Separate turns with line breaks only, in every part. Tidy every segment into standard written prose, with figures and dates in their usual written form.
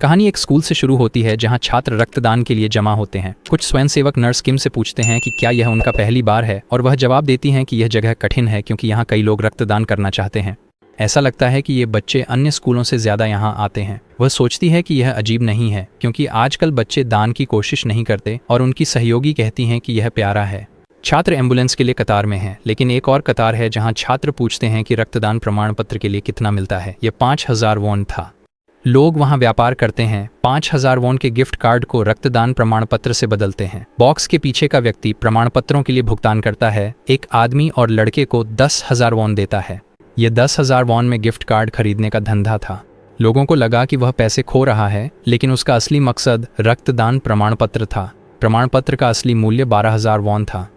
कहानी एक स्कूल से शुरू होती है जहां छात्र रक्तदान के लिए जमा होते हैं। कुछ स्वयंसेवक नर्स किम से पूछते हैं कि क्या यह उनका पहली बार है, और वह जवाब देती हैं कि यह जगह कठिन है क्योंकि यहाँ कई लोग रक्तदान करना चाहते हैं। ऐसा लगता है कि ये बच्चे अन्य स्कूलों से ज़्यादा यहाँ आते हैं। वह सोचती है कि यह अजीब नहीं है क्योंकि आजकल बच्चे दान की कोशिश नहीं करते, और उनकी सहयोगी कहती हैं कि यह प्यारा है। छात्र एम्बुलेंस के लिए कतार में हैं, लेकिन एक और कतार है जहां छात्र पूछते हैं कि रक्तदान प्रमाण पत्र के लिए कितना मिलता है। यह 5000 वॉन था। लोग वहां व्यापार करते हैं, 5000 वॉन के गिफ्ट कार्ड को रक्तदान प्रमाण पत्र से बदलते हैं। बॉक्स के पीछे का व्यक्ति प्रमाण पत्रों के लिए भुगतान करता है। एक आदमी और लड़के को 10,000 वॉन देता है। यह 10,000 वॉन में गिफ्ट कार्ड खरीदने का धंधा था। लोगों को लगा कि वह पैसे खो रहा है, लेकिन उसका असली मकसद रक्तदान प्रमाण पत्र था। प्रमाण पत्र का असली मूल्य 12,000 वॉन था,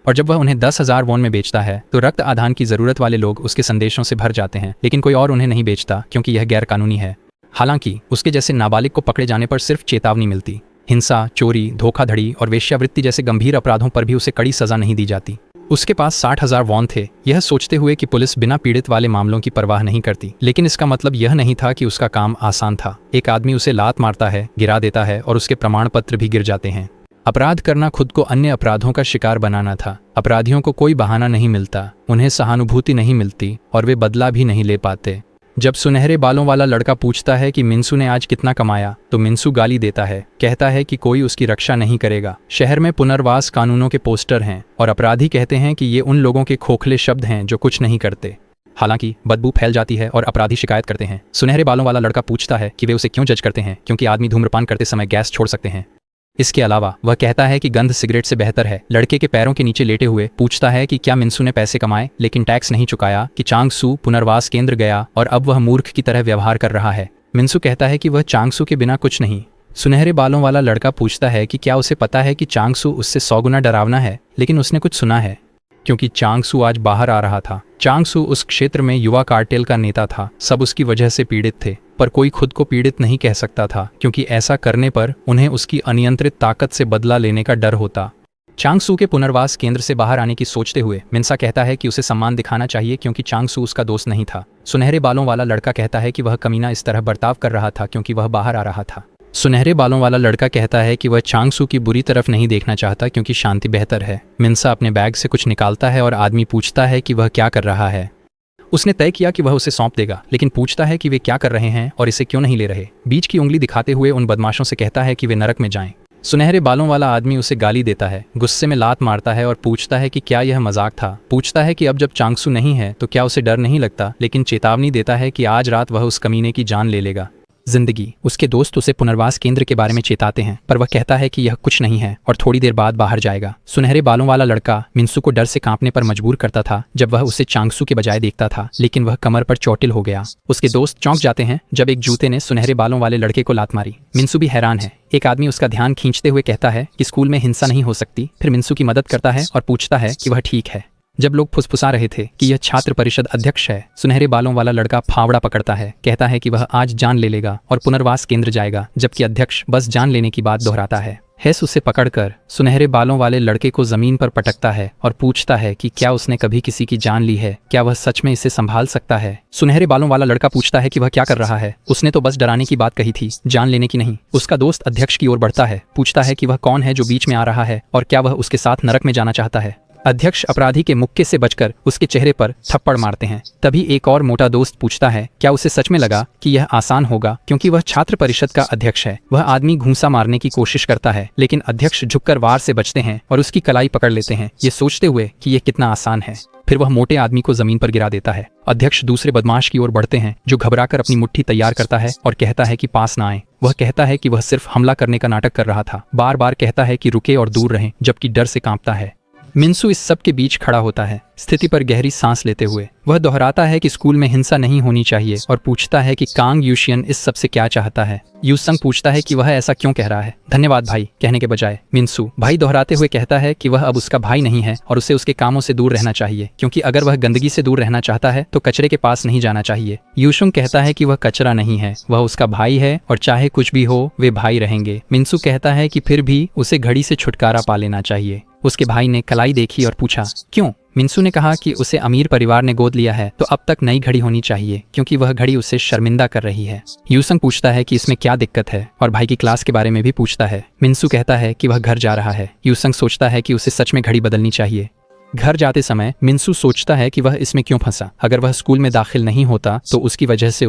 और जब वह उन्हें 10,000 वॉन में बेचता है तो रक्त आदान की जरूरत वाले लोग उसके संदेशों से भर जाते हैं, लेकिन कोई और उन्हें नहीं बेचता क्योंकि यह गैर कानूनी है। हालांकि उसके जैसे नाबालिग को पकड़े जाने पर सिर्फ चेतावनी मिलती। हिंसा, चोरी, धोखाधड़ी और वेश्यावृत्ति जैसे गंभीर अपराधों पर भी उसे कड़ी सजा नहीं दी जाती। उसके पास 60,000 वॉन थे, यह सोचते हुए कि पुलिस बिना पीड़ित वाले मामलों की परवाह नहीं करती। लेकिन इसका मतलब यह नहीं था कि उसका काम आसान था। एक आदमी उसे लात मारता है, गिरा देता है, और उसके प्रमाण पत्र भी गिर जाते हैं। अपराध करना खुद को अन्य अपराधों का शिकार बनाना था। अपराधियों को कोई बहाना नहीं मिलता, उन्हें सहानुभूति नहीं मिलती, और वे बदला भी नहीं ले पाते। जब सुनहरे बालों वाला लड़का पूछता है कि मिन्सू ने आज कितना कमाया, तो मिन्सू गाली देता है, कहता है कि कोई उसकी रक्षा नहीं करेगा। शहर में पुनर्वास कानूनों के पोस्टर हैं, और अपराधी कहते हैं कि ये उन लोगों के खोखले शब्द हैं जो कुछ नहीं करते। हालांकि बदबू फैल जाती है और अपराधी शिकायत करते हैं। सुनहरे बालों वाला लड़का पूछता है कि वे उसे क्यों जज करते हैं, क्योंकि आदमी धूम्रपान करते समय गैस छोड़ सकते हैं। इसके अलावा वह कहता है कि गंध सिगरेट से बेहतर है। लड़के के पैरों के नीचे लेटे हुए पूछता है कि क्या मिन्सू ने पैसे कमाए लेकिन टैक्स नहीं चुकाया, कि चांगसू पुनर्वास केंद्र गया और अब वह मूर्ख की तरह व्यवहार कर रहा है। मिन्सू कहता है कि वह चांगसू के बिना कुछ नहीं। सुनहरे बालों वाला लड़का पूछता है कि क्या उसे पता है कि चांगसू उससे 100 गुना डरावना है, लेकिन उसने कुछ सुना है क्योंकि चांगसू आज बाहर आ रहा था। चांगसू उस क्षेत्र में युवा कार्टेल का नेता था। सब उसकी वजह से पीड़ित थे, पर कोई खुद को पीड़ित नहीं कह सकता था क्योंकि ऐसा करने पर उन्हें उसकी अनियंत्रित ताकत से बदला लेने का डर होता। चांगसू के पुनर्वास केंद्र से बाहर आने की सोचते हुए मिन्सा कहता है कि उसे सम्मान दिखाना चाहिए क्योंकि चांगसू उसका दोस्त नहीं था। सुनहरे बालों वाला लड़का कहता है कि वह कमीना इस तरह बर्ताव कर रहा था क्योंकि वह बाहर आ रहा था। सुनहरे बालों वाला लड़का कहता है कि वह चांगसू की बुरी तरफ नहीं देखना चाहता क्योंकि शांति बेहतर है। मिन्सा अपने बैग से कुछ निकालता है और आदमी पूछता है कि वह क्या कर रहा है। उसने तय किया कि वह उसे सौंप देगा, लेकिन पूछता है कि वे क्या कर रहे हैं और इसे क्यों नहीं ले रहे। बीच की उंगली दिखाते हुए उन बदमाशों से कहता है कि वे नरक में जाएं। सुनहरे बालों वाला आदमी उसे गाली देता है, गुस्से में लात मारता है और पूछता है कि क्या यह मजाक था। पूछता है कि अब जब चांगसू नहीं है तो क्या उसे डर नहीं लगता, लेकिन चेतावनी देता है कि आज रात वह उस कमीने की जान ले लेगा। जिंदगी उसके दोस्त उसे पुनर्वास केंद्र के बारे में चेताते हैं, पर वह कहता है कि यह कुछ नहीं है और थोड़ी देर बाद बाहर जाएगा। सुनहरे बालों वाला लड़का मिन्सू को डर से कांपने पर मजबूर करता था जब वह उसे चांगसू के बजाय देखता था, लेकिन वह कमर पर चोटिल हो गया। उसके दोस्त चौंक जाते हैं जब एक जूते ने सुनहरे बालों वाले लड़के को लात मारी। मिन्सू भी हैरान है। एक आदमी उसका ध्यान खींचते हुए कहता है कि स्कूल में हिंसा नहीं हो सकती। फिर मिन्सू की मदद करता है और पूछता है कि वह ठीक है। जब लोग फुसफुसा रहे थे कि यह छात्र परिषद अध्यक्ष है, सुनहरे बालों वाला लड़का फावड़ा पकड़ता है, कहता है कि वह आज जान ले लेगा और पुनर्वास केंद्र जाएगा, जबकि अध्यक्ष बस जान लेने की बात दोहराता है। हेस उसे पकड़कर सुनहरे बालों वाले लड़के को जमीन पर पटकता है और पूछता है कि क्या उसने कभी किसी की जान ली है, क्या वह सच में इसे संभाल सकता है। सुनहरे बालों वाला लड़का पूछता है कि वह क्या कर रहा है। उसने तो बस डराने की बात कही थी, जान लेने की नहीं। उसका दोस्त अध्यक्ष की ओर बढ़ता है, पूछता है कि वह कौन है जो बीच में आ रहा है और क्या वह उसके साथ नरक में जाना चाहता है। अध्यक्ष अपराधी के मुक्के से बचकर उसके चेहरे पर थप्पड़ मारते हैं। तभी एक और मोटा दोस्त पूछता है क्या उसे सच में लगा कि यह आसान होगा क्योंकि वह छात्र परिषद का अध्यक्ष है। वह आदमी घूंसा मारने की कोशिश करता है, लेकिन अध्यक्ष झुककर वार से बचते हैं और उसकी कलाई पकड़ लेते हैं, ये सोचते हुए कि यह कितना आसान है। फिर वह मोटे आदमी को जमीन पर गिरा देता है। अध्यक्ष दूसरे बदमाश की ओर बढ़ते हैं जो घबराकर अपनी मुट्ठी तैयार करता है और कहता है कि पास ना आए। वह कहता है कि वह सिर्फ हमला करने का नाटक कर रहा था। बार बार कहता है कि रुके और दूर रहें, जबकि डर से कांपता है। मिन्सू इस सब के बीच खड़ा होता है, स्थिति पर गहरी सांस लेते हुए। वह दोहराता है कि स्कूल में हिंसा नहीं होनी चाहिए और पूछता है कि कांग यूशियन इस सब से क्या चाहता है। यूसंग पूछता है कि वह ऐसा क्यों कह रहा है। धन्यवाद भाई कहने के बजाय मिन्सू भाई दोहराते हुए कहता है कि वह अब उसका भाई नहीं है और उसे उसके कामों से दूर रहना चाहिए, क्योंकि अगर वह गंदगी से दूर रहना चाहता है तो कचरे के पास नहीं जाना चाहिए। यूसुंग कहता है कि वह कचरा नहीं है, वह उसका भाई है और चाहे कुछ भी हो वे भाई रहेंगे। मिन्सू कहता है कि फिर भी उसे घड़ी से छुटकारा पा लेना चाहिए। उसके भाई ने कलाई देखी और पूछा, क्यों? मिन्सू ने कहा कि उसे अमीर परिवार ने गोद लिया है तो अब तक नई घड़ी होनी चाहिए क्योंकि वह घड़ी उसे शर्मिंदा कर रही है। यूसंग पूछता है कि इसमें क्या दिक्कत है और भाई की क्लास के बारे में भी पूछता है। मिन्सू कहता है कि वह घर जा रहा है। यूसंग सोचता है कि उसे सच में घड़ी बदलनी चाहिए। घर जाते समय मिन्सू सोचता है कि वह इसमें क्यों फंसा। अगर वह स्कूल में दाखिल नहीं होता तो उसकी वजह से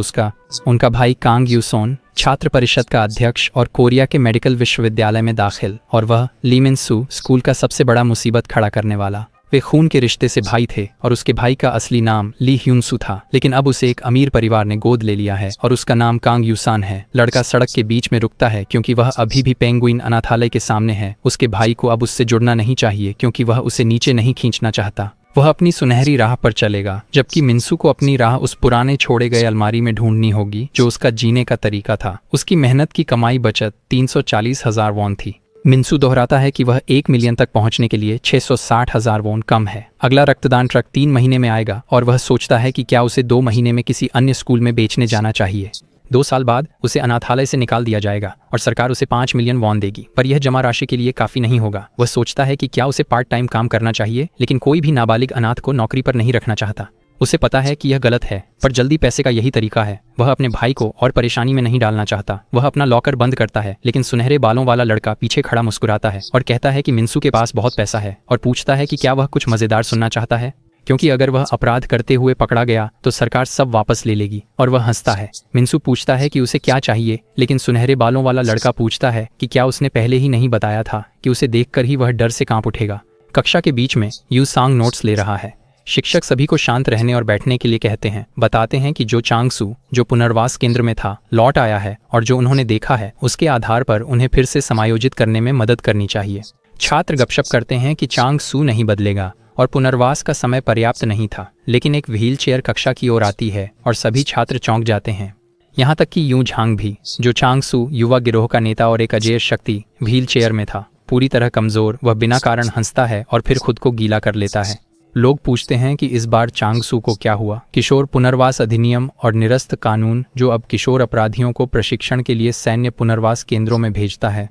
उनका भाई कांग यूसोन छात्र परिषद का अध्यक्ष और कोरिया के मेडिकल विश्वविद्यालय में दाखिल, और वह ली मिन्सू स्कूल का सबसे बड़ा मुसीबत खड़ा करने वाला। वे खून के रिश्ते से भाई थे और उसके भाई का असली नाम ली ह्यूनसू था, लेकिन अब उसे एक अमीर परिवार ने गोद ले लिया है और उसका नाम कांग यूसान है। लड़का सड़क के बीच में रुकता है क्योंकि वह अभी भी पेंगुइन अनाथालय के सामने है। उसके भाई को अब उससे जुड़ना नहीं चाहिए क्योंकि वह उसे नीचे नहीं खींचना चाहता। वह अपनी सुनहरी राह पर चलेगा, जबकि मिन्सू को अपनी राह उस पुराने छोड़े गए अलमारी में ढूंढनी होगी जो उसका जीने का तरीका था। उसकी मेहनत की कमाई बचत 340,000 वॉन थी। मिन्सू दोहराता है कि वह 1 मिलियन तक पहुंचने के लिए 660,000 वॉन कम है। अगला रक्तदान ट्रक 3 महीने में आएगा और वह सोचता है कि क्या उसे 2 महीने में किसी अन्य स्कूल में बेचने जाना चाहिए। 2 साल बाद उसे अनाथालय से निकाल दिया जाएगा और सरकार उसे 5 मिलियन वॉन देगी, पर यह जमा राशि के लिए काफी नहीं होगा। वह सोचता है कि क्या उसे पार्ट टाइम काम करना चाहिए, लेकिन कोई भी नाबालिग अनाथ को नौकरी पर नहीं रखना चाहता। उसे पता है कि यह गलत है, पर जल्दी पैसे का यही तरीका है। वह अपने भाई को और परेशानी में नहीं डालना चाहता। वह अपना लॉकर बंद करता है, लेकिन सुनहरे बालों वाला लड़का पीछे खड़ा मुस्कुराता है और कहता है कि मिन्सू के पास बहुत पैसा है, और पूछता है कि क्या वह कुछ मजेदार सुनना चाहता है, क्योंकि अगर वह अपराध करते हुए पकड़ा गया तो सरकार सब वापस ले लेगी। और वह हंसता है। मिन्सू पूछता है कि उसे क्या चाहिए, लेकिन सुनहरे बालों वाला लड़का पूछता है कि क्या उसने पहले ही नहीं बताया था कि उसे देखकर ही वह डर से कांप उठेगा। कक्षा के बीच में यू सांग नोट्स ले रहा है। शिक्षक सभी को शांत रहने और बैठने के लिए कहते हैं। बताते हैं कि जो चांगसू, जो पुनर्वास केंद्र में था, लौट आया है और जो उन्होंने देखा है उसके आधार पर उन्हें फिर से समायोजित करने में मदद करनी चाहिए। छात्र गपशप करते हैं कि चांगसू नहीं बदलेगा और पुनर्वास का समय पर्याप्त नहीं था, लेकिन एक व्हील चेयर कक्षा की ओर आती है और सभी छात्र चौंक जाते हैं, यहाँ तक कि यू झांग भी, जो चांगसू युवा गिरोह का नेता और एक अजेय शक्ति, व्हील चेयर में था। पूरी तरह कमजोर, वह बिना कारण हंसता है और फिर खुद को गीला कर लेता है। लोग पूछते हैं कि इस बार चांगसू को क्या हुआ। किशोर पुनर्वास अधिनियम और निरस्त कानून, जो अब किशोर अपराधियों को प्रशिक्षण के लिए सैन्य पुनर्वास केंद्रों में भेजता है।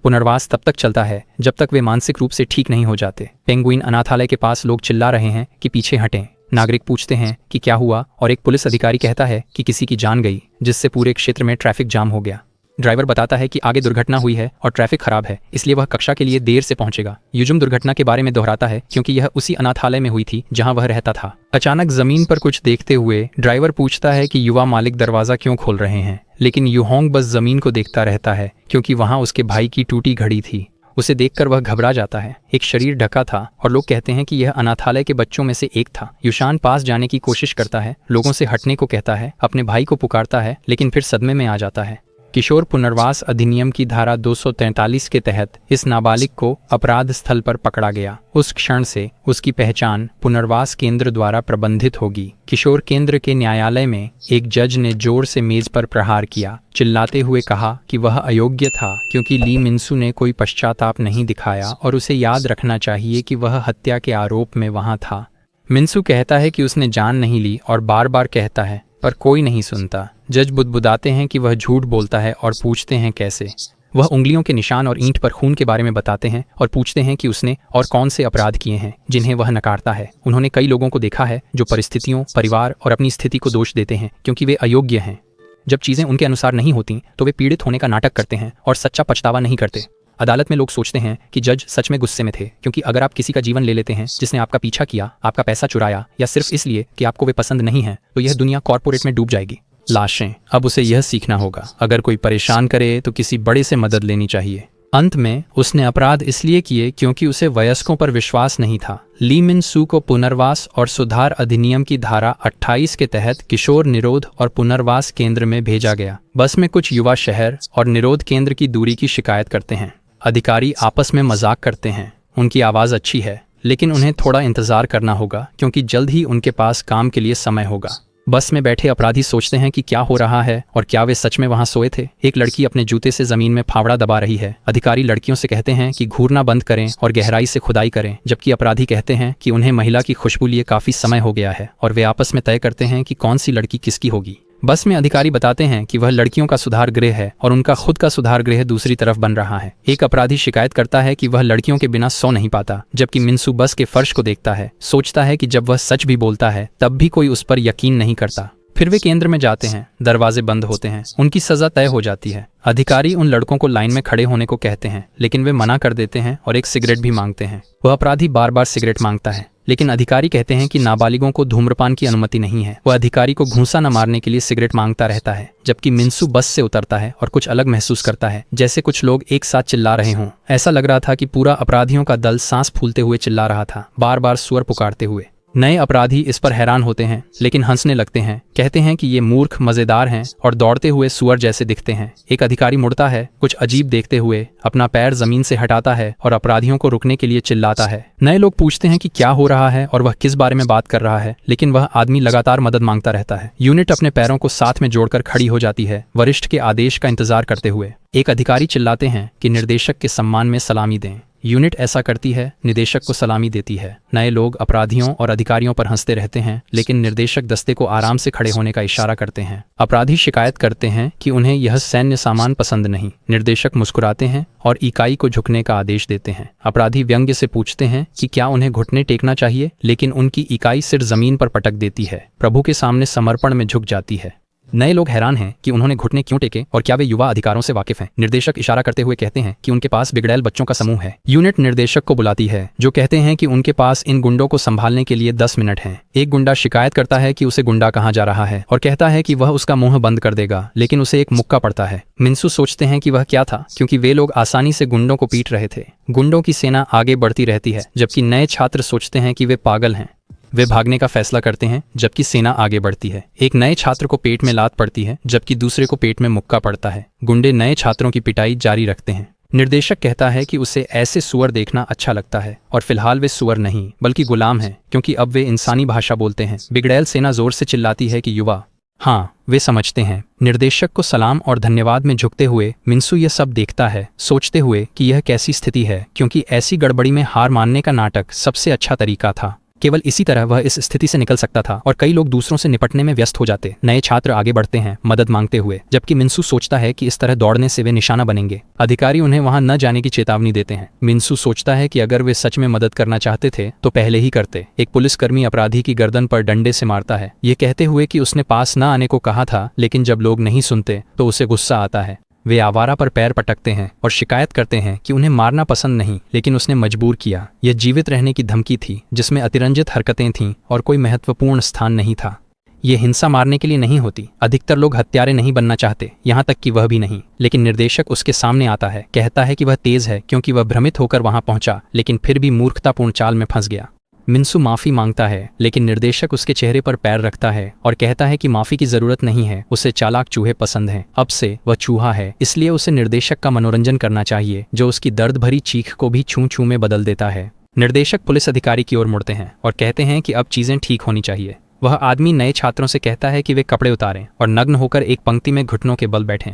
पुनर्वास तब तक चलता है जब तक वे मानसिक रूप से ठीक नहीं हो जाते। पेंगुइन अनाथालय के पास लोग चिल्ला रहे हैं कि पीछे हटें। नागरिक पूछते हैं कि क्या हुआ, और एक पुलिस अधिकारी कहता है कि किसी की जान गई, जिससे पूरे क्षेत्र में ट्रैफिक जाम हो गया। ड्राइवर बताता है कि आगे दुर्घटना हुई है और ट्रैफिक खराब है, इसलिए वह कक्षा के लिए देर से पहुंचेगा। युजुम दुर्घटना के बारे में दोहराता है क्योंकि यह उसी अनाथालय में हुई थी जहां वह रहता था। अचानक जमीन पर कुछ देखते हुए ड्राइवर पूछता है कि युवा मालिक दरवाजा क्यों खोल रहे हैं, लेकिन युहोंग बस जमीन को देखता रहता है क्योंकि वहां उसके भाई की टूटी घड़ी थी। उसे देखकर वह घबरा जाता है। एक शरीर ढका था और लोग कहते हैं कि यह अनाथालय के बच्चों में से एक था। युशान पास जाने की कोशिश करता है, लोगों से हटने को कहता है, अपने भाई को पुकारता है, लेकिन फिर सदमे में आ जाता है। किशोर पुनर्वास अधिनियम की धारा 243 के तहत इस नाबालिग को अपराध स्थल पर पकड़ा गया। उस क्षण से उसकी पहचान पुनर्वास केंद्र द्वारा प्रबंधित होगी। किशोर केंद्र के न्यायालय में एक जज ने जोर से मेज पर प्रहार किया, चिल्लाते हुए कहा कि वह अयोग्य था क्योंकि ली मिन्सू ने कोई पश्चाताप नहीं दिखाया और उसे याद रखना चाहिए कि वह हत्या के आरोप में वहां था। मिन्सू कहता है कि उसने जान नहीं ली और बार बार कहता है, पर कोई नहीं सुनता। जज बुदबुदाते हैं कि वह झूठ बोलता है और पूछते हैं कैसे। वह उंगलियों के निशान और ईंट पर खून के बारे में बताते हैं और पूछते हैं कि उसने और कौन से अपराध किए हैं जिन्हें वह नकारता है। उन्होंने कई लोगों को देखा है जो परिस्थितियों, परिवार और अपनी स्थिति को दोष देते हैं क्योंकि वे अयोग्य हैं। जब चीजें उनके अनुसार नहीं होती तो वे पीड़ित होने का नाटक करते हैं और सच्चा पछतावा नहीं करते। अदालत में लोग सोचते हैं कि जज सच में गुस्से में थे, क्योंकि अगर आप किसी का जीवन ले लेते हैं जिसने आपका पीछा किया, आपका पैसा चुराया, या सिर्फ इसलिए कि आपको वे पसंद नहीं है, तो यह दुनिया कॉर्पोरेट में डूब जाएगी। लाशें। अब उसे यह सीखना होगा, अगर कोई परेशान करे तो किसी बड़े से मदद लेनी चाहिए। अंत में उसने अपराध इसलिए किए क्योंकि उसे वयस्कों पर विश्वास नहीं था। ली मिन्सू को पुनर्वास और सुधार अधिनियम की धारा 28 के तहत किशोर निरोध और पुनर्वास केंद्र में भेजा गया। बस में कुछ युवा शहर और निरोध केंद्र की दूरी की शिकायत करते हैं। अधिकारी आपस में मजाक करते हैं। उनकी आवाज़ अच्छी है, लेकिन उन्हें थोड़ा इंतजार करना होगा क्योंकि जल्द ही उनके पास काम के लिए समय होगा। बस में बैठे अपराधी सोचते हैं कि क्या हो रहा है और क्या वे सच में वहां सोए थे। एक लड़की अपने जूते से जमीन में फावड़ा दबा रही है। अधिकारी लड़कियों से कहते हैं कि घूरना बंद करें और गहराई से खुदाई करें, जबकि अपराधी कहते हैं कि उन्हें महिला की खुशबू लिए काफी समय हो गया है और वे आपस में तय करते हैं कि कौन सी लड़की किसकी होगी। बस में अधिकारी बताते हैं कि वह लड़कियों का सुधार गृह है और उनका खुद का सुधार गृह दूसरी तरफ बन रहा है। एक अपराधी शिकायत करता है कि वह लड़कियों के बिना सो नहीं पाता, जबकि मिन्सू बस के फर्श को देखता है, सोचता है कि जब वह सच भी बोलता है तब भी कोई उस पर यकीन नहीं करता। फिर वे केंद्र में जाते हैं, दरवाजे बंद होते हैं, उनकी सजा तय हो जाती है। अधिकारी उन लड़कों को लाइन में खड़े होने को कहते हैं, लेकिन वे मना कर देते हैं और एक सिगरेट भी मांगते हैं। वह अपराधी बार बार सिगरेट मांगता है, लेकिन अधिकारी कहते हैं कि नाबालिगों को धूम्रपान की अनुमति नहीं है। वह अधिकारी को घूंसा न मारने के लिए सिगरेट मांगता रहता है, जबकि मिन्सू बस से उतरता है और कुछ अलग महसूस करता है, जैसे कुछ लोग एक साथ चिल्ला रहे हों। ऐसा लग रहा था कि पूरा अपराधियों का दल सांस फूलते हुए चिल्ला रहा था, बार बार स्वर पुकारते हुए। नए अपराधी इस पर हैरान होते हैं, लेकिन हंसने लगते हैं, कहते हैं कि ये मूर्ख मजेदार हैं और दौड़ते हुए सुअर जैसे दिखते हैं। एक अधिकारी मुड़ता है, कुछ अजीब देखते हुए अपना पैर जमीन से हटाता है और अपराधियों को रुकने के लिए चिल्लाता है। नए लोग पूछते हैं कि क्या हो रहा है और वह किस बारे में बात कर रहा है, लेकिन वह आदमी लगातार मदद मांगता रहता है। यूनिट अपने पैरों को साथ में जोड़कर खड़ी हो जाती है, वरिष्ठ के आदेश का इंतजार करते हुए। एक अधिकारी चिल्लाते हैं कि निर्देशक के सम्मान में सलामी दें। यूनिट ऐसा करती है, निदेशक को सलामी देती है। नए लोग अपराधियों और अधिकारियों पर हंसते रहते हैं, लेकिन निर्देशक दस्ते को आराम से खड़े होने का इशारा करते हैं। अपराधी शिकायत करते हैं कि उन्हें यह सैन्य सामान पसंद नहीं। निर्देशक मुस्कुराते हैं और इकाई को झुकने का आदेश देते हैं। अपराधी व्यंग्य से पूछते हैं कि क्या उन्हें घुटने टेकना चाहिए, लेकिन उनकी इकाई सिर जमीन पर पटक देती है, प्रभु के सामने समर्पण में झुक जाती है। नए लोग हैरान हैं कि उन्होंने घुटने क्यों टेके और क्या वे युवा अधिकारों से वाकिफ हैं। निर्देशक इशारा करते हुए कहते हैं कि उनके पास बिगड़ैल बच्चों का समूह है। यूनिट निर्देशक को बुलाती है, जो कहते हैं कि उनके पास इन गुंडों को संभालने के लिए 10 मिनट हैं। एक गुंडा शिकायत करता है कि उसे गुंडा कहाँ जा रहा है और कहता है कि वह उसका मुंह बंद कर देगा, लेकिन उसे एक मुक्का पड़ता है। मिन्सू सोचते हैं कि वह क्या था, क्योंकि वे लोग आसानी से गुंडों को पीट रहे थे। गुंडों की सेना आगे बढ़ती रहती है, जबकि नए छात्र सोचते हैं कि वे पागल हैं। वे भागने का फैसला करते हैं, जबकि सेना आगे बढ़ती है। एक नए छात्र को पेट में लात पड़ती है, जबकि दूसरे को पेट में मुक्का पड़ता है। गुंडे नए छात्रों की पिटाई जारी रखते हैं। निर्देशक कहता है कि उसे ऐसे सुअर देखना अच्छा लगता है, और फिलहाल वे सुअर नहीं बल्कि गुलाम हैं, क्योंकि अब वे इंसानी भाषा बोलते हैं। बिगड़ैल सेना जोर से चिल्लाती है कि युवा। हाँ, वे समझते हैं। निर्देशक को सलाम और धन्यवाद में झुकते हुए मिन्सू यह सब देखता है, सोचते हुए कि यह कैसी स्थिति है, क्योंकि ऐसी गड़बड़ी में हार मानने का नाटक सबसे अच्छा तरीका था। केवल इसी तरह वह इस स्थिति से निकल सकता था और कई लोग दूसरों से निपटने में व्यस्त हो जाते। नए छात्र आगे बढ़ते हैं, मदद मांगते हुए, जबकि मिन्सू सोचता है कि इस तरह दौड़ने से वे निशाना बनेंगे। अधिकारी उन्हें वहां न जाने की चेतावनी देते हैं। मिन्सू सोचता है कि अगर वे सच में मदद करना चाहते थे तो पहले ही करते। एक पुलिसकर्मी अपराधी की गर्दन पर डंडे से मारता है, ये कहते हुए कि उसने पास न आने को कहा था, लेकिन जब लोग नहीं सुनते तो उसे गुस्सा आता है। वे आवारा पर पैर पटकते हैं और शिकायत करते हैं कि उन्हें मारना पसंद नहीं, लेकिन उसने मजबूर किया। यह जीवित रहने की धमकी थी, जिसमें अतिरंजित हरकतें थीं और कोई महत्वपूर्ण स्थान नहीं था। ये हिंसा मारने के लिए नहीं होती। अधिकतर लोग हत्यारे नहीं बनना चाहते, यहाँ तक कि वह भी नहीं। लेकिन निर्देशक उसके सामने आता है, कहता है कि वह तेज है क्योंकि वह भ्रमित होकर वहां पहुंचा, लेकिन फिर भी मूर्खतापूर्ण चाल में फंस गया। मिन्सू माफी मांगता है, लेकिन निर्देशक उसके चेहरे पर पैर रखता है और कहता है कि माफी की जरूरत नहीं है, उसे चालाक चूहे पसंद हैं। अब से वह चूहा है, इसलिए उसे निर्देशक का मनोरंजन करना चाहिए, जो उसकी दर्द भरी चीख को भी छू छू में बदल देता है। निर्देशक पुलिस अधिकारी की ओर मुड़ते हैं और कहते हैं कि अब चीजें ठीक होनी चाहिए। वह आदमी नए छात्रों से कहता है कि वे कपड़े उतारें और नग्न होकर एक पंक्ति में घुटनों के बल बैठें।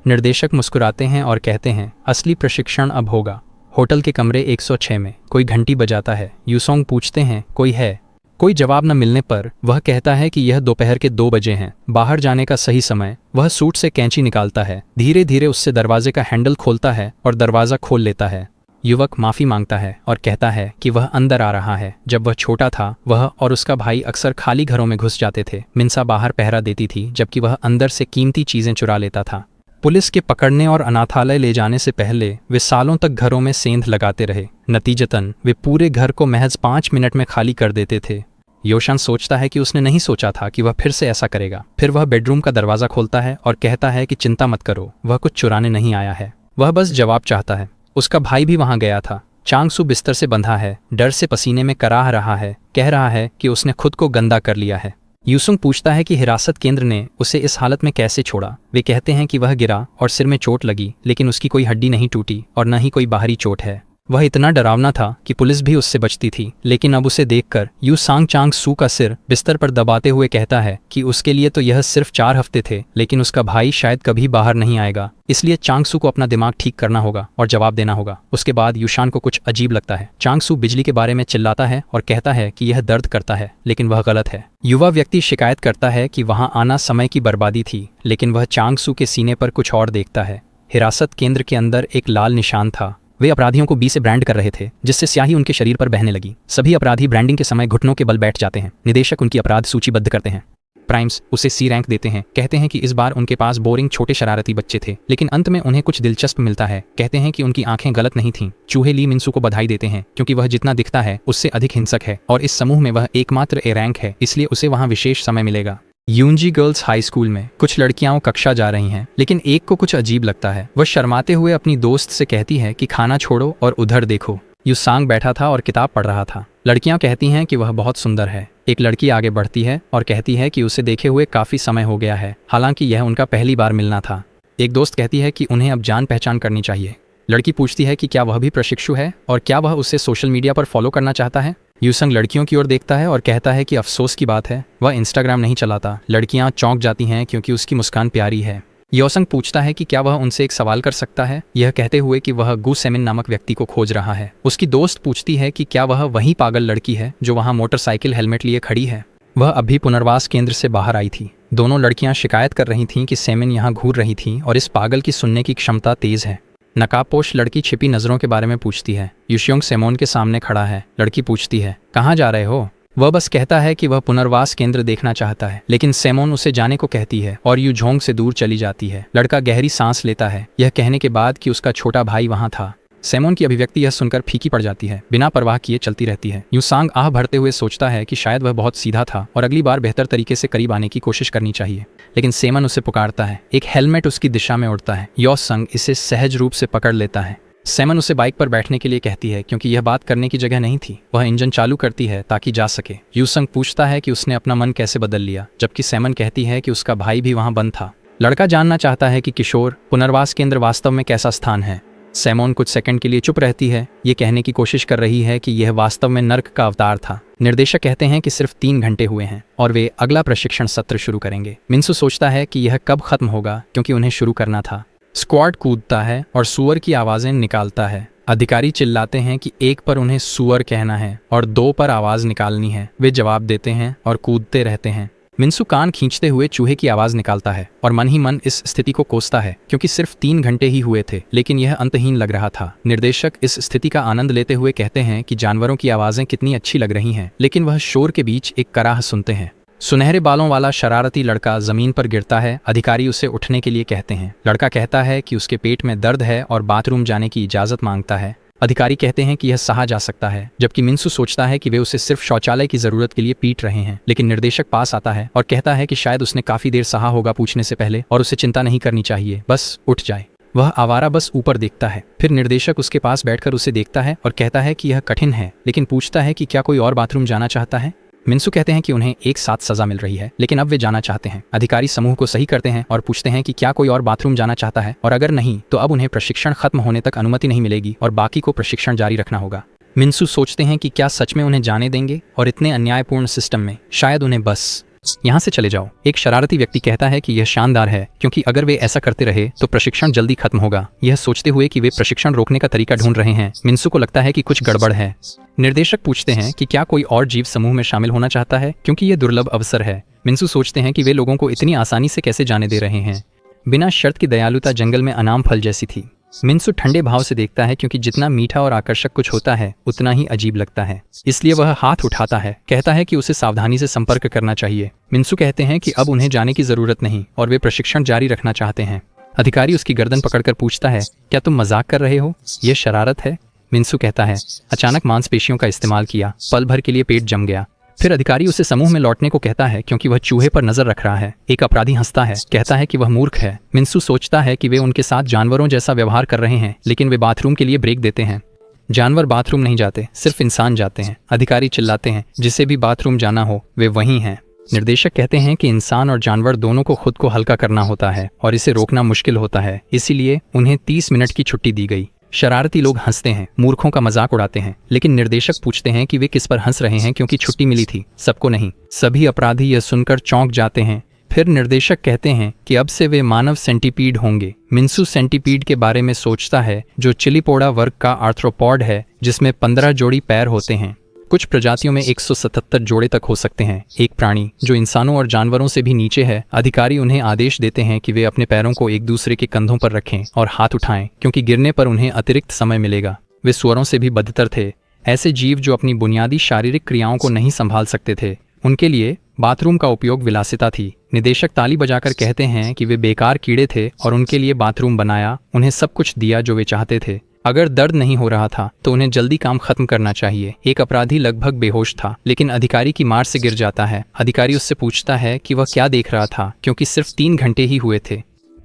निर्देशक मुस्कुराते हैं और कहते हैं, असली प्रशिक्षण अब होगा। होटल के कमरे 106 में कोई घंटी बजाता है। यूसोंग पूछते हैं, कोई है? कोई जवाब न मिलने पर वह कहता है कि यह दोपहर के 2 बजे हैं, बाहर जाने का सही समय। वह सूट से कैंची निकालता है, धीरे धीरे उससे दरवाजे का हैंडल खोलता है और दरवाजा खोल लेता है। युवक माफी मांगता है और कहता है कि वह अंदर आ रहा है। जब वह छोटा था, वह और उसका भाई अक्सर खाली घरों में घुस जाते थे। मिन्सा बाहर पहरा देती थी, जबकि वह अंदर से कीमती चीजें चुरा लेता था। पुलिस के पकड़ने और अनाथालय ले जाने से पहले वे सालों तक घरों में सेंध लगाते रहे। नतीजतन वे पूरे घर को महज 5 मिनट में खाली कर देते थे। योशान सोचता है कि उसने नहीं सोचा था कि वह फिर से ऐसा करेगा। फिर वह बेडरूम का दरवाजा खोलता है और कहता है कि चिंता मत करो, वह कुछ चुराने नहीं आया है, वह बस जवाब चाहता है। उसका भाई भी वहां गया था। चांगसू बिस्तर से बंधा है, डर से पसीने में कराह रहा है, कह रहा है कि उसने खुद को गंदा कर लिया है। यूसुंग पूछता है कि हिरासत केंद्र ने उसे इस हालत में कैसे छोड़ा। वे कहते हैं कि वह गिरा और सिर में चोट लगी, लेकिन उसकी कोई हड्डी नहीं टूटी और न ही कोई बाहरी चोट है। वह इतना डरावना था कि पुलिस भी उससे बचती थी। लेकिन अब उसे देखकर यू सांग चांग सू का सिर बिस्तर पर दबाते हुए कहता है कि उसके लिए तो यह सिर्फ 4 हफ्ते थे, लेकिन उसका भाई शायद कभी बाहर नहीं आएगा, इसलिए चांग सू को अपना दिमाग ठीक करना होगा और जवाब देना होगा। उसके बाद यूशान को कुछ अजीब लगता है। चांग सू बिजली के बारे में चिल्लाता है और कहता है कि यह दर्द करता है, लेकिन वह गलत है। युवा व्यक्ति शिकायत करता है कि वहां आना समय की बर्बादी थी, लेकिन वह चांग सू के सीने पर कुछ और देखता है। हिरासत केंद्र के अंदर एक लाल निशान था। वे अपराधियों को बी से ब्रांड कर रहे थे, जिससे स्याही उनके शरीर पर बहने लगी। सभी अपराधी ब्रांडिंग के समय घुटनों के बल बैठ जाते हैं। निदेशक उनकी अपराध सूचीबद्ध करते हैं। प्राइम्स उसे सी रैंक देते हैं। कहते हैं कि इस बार उनके पास बोरिंग छोटे शरारती बच्चे थे, लेकिन अंत में उन्हें कुछ दिलचस्प मिलता है। कहते हैं कि उनकी आंखें गलत नहीं थीं। चूहे ली मिन्सू को बधाई देते हैं, क्योंकि वह जितना दिखता है उससे अधिक हिंसक है और इस समूह में वह एकमात्र ए रैंक है, इसलिए उसे वहां विशेष समय मिलेगा। यूनजी गर्ल्स हाई स्कूल में कुछ लड़कियां कक्षा जा रही हैं, लेकिन एक को कुछ अजीब लगता है। वह शर्माते हुए अपनी दोस्त से कहती है कि खाना छोड़ो और उधर देखो। यूसांग बैठा था और किताब पढ़ रहा था। लड़कियां कहती हैं कि वह बहुत सुंदर है। एक लड़की आगे बढ़ती है और कहती है कि उसे देखे हुए काफी समय हो गया है, हालांकि यह उनका पहली बार मिलना था। एक दोस्त कहती है कि उन्हें अब जान पहचान करनी चाहिए। लड़की पूछती है कि क्या वह भी प्रशिक्षु है और क्या वह उसे सोशल मीडिया पर फॉलो करना चाहता है। यूसंग लड़कियों की ओर देखता है और कहता है कि अफसोस की बात है, वह इंस्टाग्राम नहीं चलाता। लड़कियां चौंक जाती हैं क्योंकि उसकी मुस्कान प्यारी है। योसंग पूछता है कि क्या वह उनसे एक सवाल कर सकता है, यह कहते हुए कि वह गु सेमिन नामक व्यक्ति को खोज रहा है। उसकी दोस्त पूछती है कि क्या वह वही पागल लड़की है जो वहां मोटरसाइकिल हेलमेट लिए खड़ी है। वह अभी पुनर्वास केंद्र से बाहर आई थी। दोनों लड़कियां शिकायत कर रही थीं कि सेमिन यहाँ घूर रही थी और इस पागल की सुनने की क्षमता तेज है। नकाबपोश लड़की छिपी नजरों के बारे में पूछती है। यूशियोंग सेमोन के सामने खड़ा है। लड़की पूछती है, कहाँ जा रहे हो? वह बस कहता है कि वह पुनर्वास केंद्र देखना चाहता है, लेकिन सेमोन उसे जाने को कहती है और यू झोंग से दूर चली जाती है। लड़का गहरी सांस लेता है, यह कहने के बाद कि उसका छोटा भाई वहां था। सेमोन की अभिव्यक्ति यह सुनकर फीकी पड़ जाती है, बिना परवाह किए चलती रहती है। यूसांग आह भरते हुए सोचता है कि शायद वह बहुत सीधा था और अगली बार बेहतर तरीके से करीब आने की कोशिश करनी चाहिए, लेकिन सेमन उसे पुकारता है। एक हेलमेट उसकी दिशा में उड़ता है। योसंग इसे सहज रूप से पकड़ लेता है। सेमन उसे बाइक पर बैठने के लिए कहती है, क्योंकि यह बात करने की जगह नहीं थी। वह इंजन चालू करती है ताकि जा सके। यूसंग पूछता है कि उसने अपना मन कैसे बदल लिया, जबकि सेमन कहती है कि उसका भाई भी वहां बंद था। लड़का जानना चाहता है कि किशोर पुनर्वास केंद्र वास्तव में कैसा स्थान है। सेमोन कुछ सेकंड के लिए चुप रहती है, ये कहने की कोशिश कर रही है कि यह वास्तव में नर्क का अवतार था। निर्देशक कहते हैं कि सिर्फ 3 घंटे हुए हैं और वे अगला प्रशिक्षण सत्र शुरू करेंगे। मिन्सू सोचता है कि यह कब खत्म होगा, क्योंकि उन्हें शुरू करना था। स्क्वाड कूदता है और सुअर की आवाजें निकालता है। अधिकारी चिल्लाते हैं कि 1 पर उन्हें सुअर कहना है और 2 पर आवाज निकालनी है। वे जवाब देते हैं और कूदते रहते हैं। मिन्सू कान खींचते हुए चूहे की आवाज निकालता है और मन ही मन इस स्थिति को कोसता है, क्योंकि सिर्फ 3 घंटे ही हुए थे, लेकिन यह अंतहीन लग रहा था। निर्देशक इस स्थिति का आनंद लेते हुए कहते हैं कि जानवरों की आवाजें कितनी अच्छी लग रही हैं, लेकिन वह शोर के बीच एक कराह सुनते हैं। सुनहरे बालों वाला शरारती लड़का जमीन पर गिरता है। अधिकारी उसे उठने के लिए कहते हैं। लड़का कहता है कि उसके पेट में दर्द है और बाथरूम जाने की इजाजत मांगता है। अधिकारी कहते हैं कि यह सहा जा सकता है, जबकि मिन्सू सोचता है कि वे उसे सिर्फ शौचालय की जरूरत के लिए पीट रहे हैं। लेकिन निर्देशक पास आता है और कहता है कि शायद उसने काफी देर सहा होगा पूछने से पहले और उसे चिंता नहीं करनी चाहिए, बस उठ जाए। वह आवारा बस ऊपर देखता है। फिर निर्देशक उसके पास बैठकर उसे देखता है और कहता है कि यह कठिन है, लेकिन पूछता है कि क्या कोई और बाथरूम जाना चाहता है। मिन्सू कहते हैं कि उन्हें एक साथ सजा मिल रही है, लेकिन अब वे जाना चाहते हैं। अधिकारी समूह को सही करते हैं और पूछते हैं कि क्या कोई और बाथरूम जाना चाहता है, और अगर नहीं तो अब उन्हें प्रशिक्षण खत्म होने तक अनुमति नहीं मिलेगी और बाकी को प्रशिक्षण जारी रखना होगा। मिन्सू सोचते हैं कि क्या सच में उन्हें जाने देंगे, और इतने अन्यायपूर्ण सिस्टम में शायद उन्हें बस यहाँ से चले जाओ। एक शरारती व्यक्ति कहता है कि यह शानदार है, क्योंकि अगर वे ऐसा करते रहे तो प्रशिक्षण जल्दी खत्म होगा। यह सोचते हुए कि वे प्रशिक्षण रोकने का तरीका ढूंढ रहे हैं, मिन्सू को लगता है कि कुछ गड़बड़ है। निर्देशक पूछते हैं कि क्या कोई और जीव समूह में शामिल होना चाहता है, क्योंकि यह दुर्लभ अवसर है। मिन्सू सोचते हैं कि वे लोगों को इतनी आसानी से कैसे जाने दे रहे हैं। बिना शर्त की दयालुता जंगल में अनाम फल जैसी थी। मिन्सू ठंडे भाव से देखता है, क्योंकि जितना मीठा और आकर्षक कुछ होता है उतना ही अजीब लगता है। इसलिए वह हाथ उठाता है, कहता है कि उसे सावधानी से संपर्क करना चाहिए। मिन्सू कहते हैं कि अब उन्हें जाने की जरूरत नहीं और वे प्रशिक्षण जारी रखना चाहते हैं। अधिकारी उसकी गर्दन पकड़कर पूछता है, क्या तुम मजाक कर रहे हो? यह शरारत है। मिन्सू कहता है, अचानक मांसपेशियों का इस्तेमाल किया, पल भर के लिए पेट जम गया। फिर अधिकारी उसे समूह में लौटने को कहता है, क्योंकि वह चूहे पर नजर रख रहा है। एक अपराधी हंसता है, कहता है कि वह मूर्ख है। मिन्सू सोचता है कि वे उनके साथ जानवरों जैसा व्यवहार कर रहे हैं, लेकिन वे बाथरूम के लिए ब्रेक देते हैं। जानवर बाथरूम नहीं जाते, सिर्फ इंसान जाते हैं। अधिकारी चिल्लाते हैं, जिसे भी बाथरूम जाना हो वे वहीं हैं। निर्देशक कहते हैं कि इंसान और जानवर दोनों को खुद को हल्का करना होता है और इसे रोकना मुश्किल होता है, इसीलिए उन्हें 30 मिनट की छुट्टी दी गई। शरारती लोग हंसते हैं, मूर्खों का मजाक उड़ाते हैं, लेकिन निर्देशक पूछते हैं कि वे किस पर हंस रहे हैं क्योंकि छुट्टी मिली थी। सबको नहीं। सभी अपराधी यह सुनकर चौंक जाते हैं। फिर निर्देशक कहते हैं कि अब से वे मानव सेंटीपीड होंगे। मिन्सू सेंटीपीड के बारे में सोचता है, जो चिलिपोडा वर्ग का आर्थ्रोपॉड है, जिसमें 15 जोड़ी पैर होते हैं। कुछ प्रजातियों में 177 जोड़े तक हो सकते हैं। एक प्राणी जो इंसानों और जानवरों से भी नीचे है। अधिकारी उन्हें आदेश देते हैं कि वे अपने पैरों को एक दूसरे के कंधों पर रखें और हाथ उठाएं, क्योंकि गिरने पर उन्हें अतिरिक्त समय मिलेगा। वे सुअरों से भी बदतर थे, ऐसे जीव जो अपनी बुनियादी शारीरिक क्रियाओं को नहीं संभाल सकते थे। उनके लिए बाथरूम का उपयोग विलासिता थी। निदेशक ताली बजाकर कहते हैं कि वे बेकार कीड़े थे और उनके लिए बाथरूम बनाया, उन्हें सब कुछ दिया जो वे चाहते थे। अगर दर्द नहीं हो रहा था तो उन्हें जल्दी काम खत्म करना चाहिए। एक अपराधी लगभग बेहोश था, लेकिन अधिकारी की मार से गिर जाता है। अधिकारी उससे पूछता है कि वह क्या देख रहा था, क्योंकि सिर्फ 3 घंटे ही हुए थे।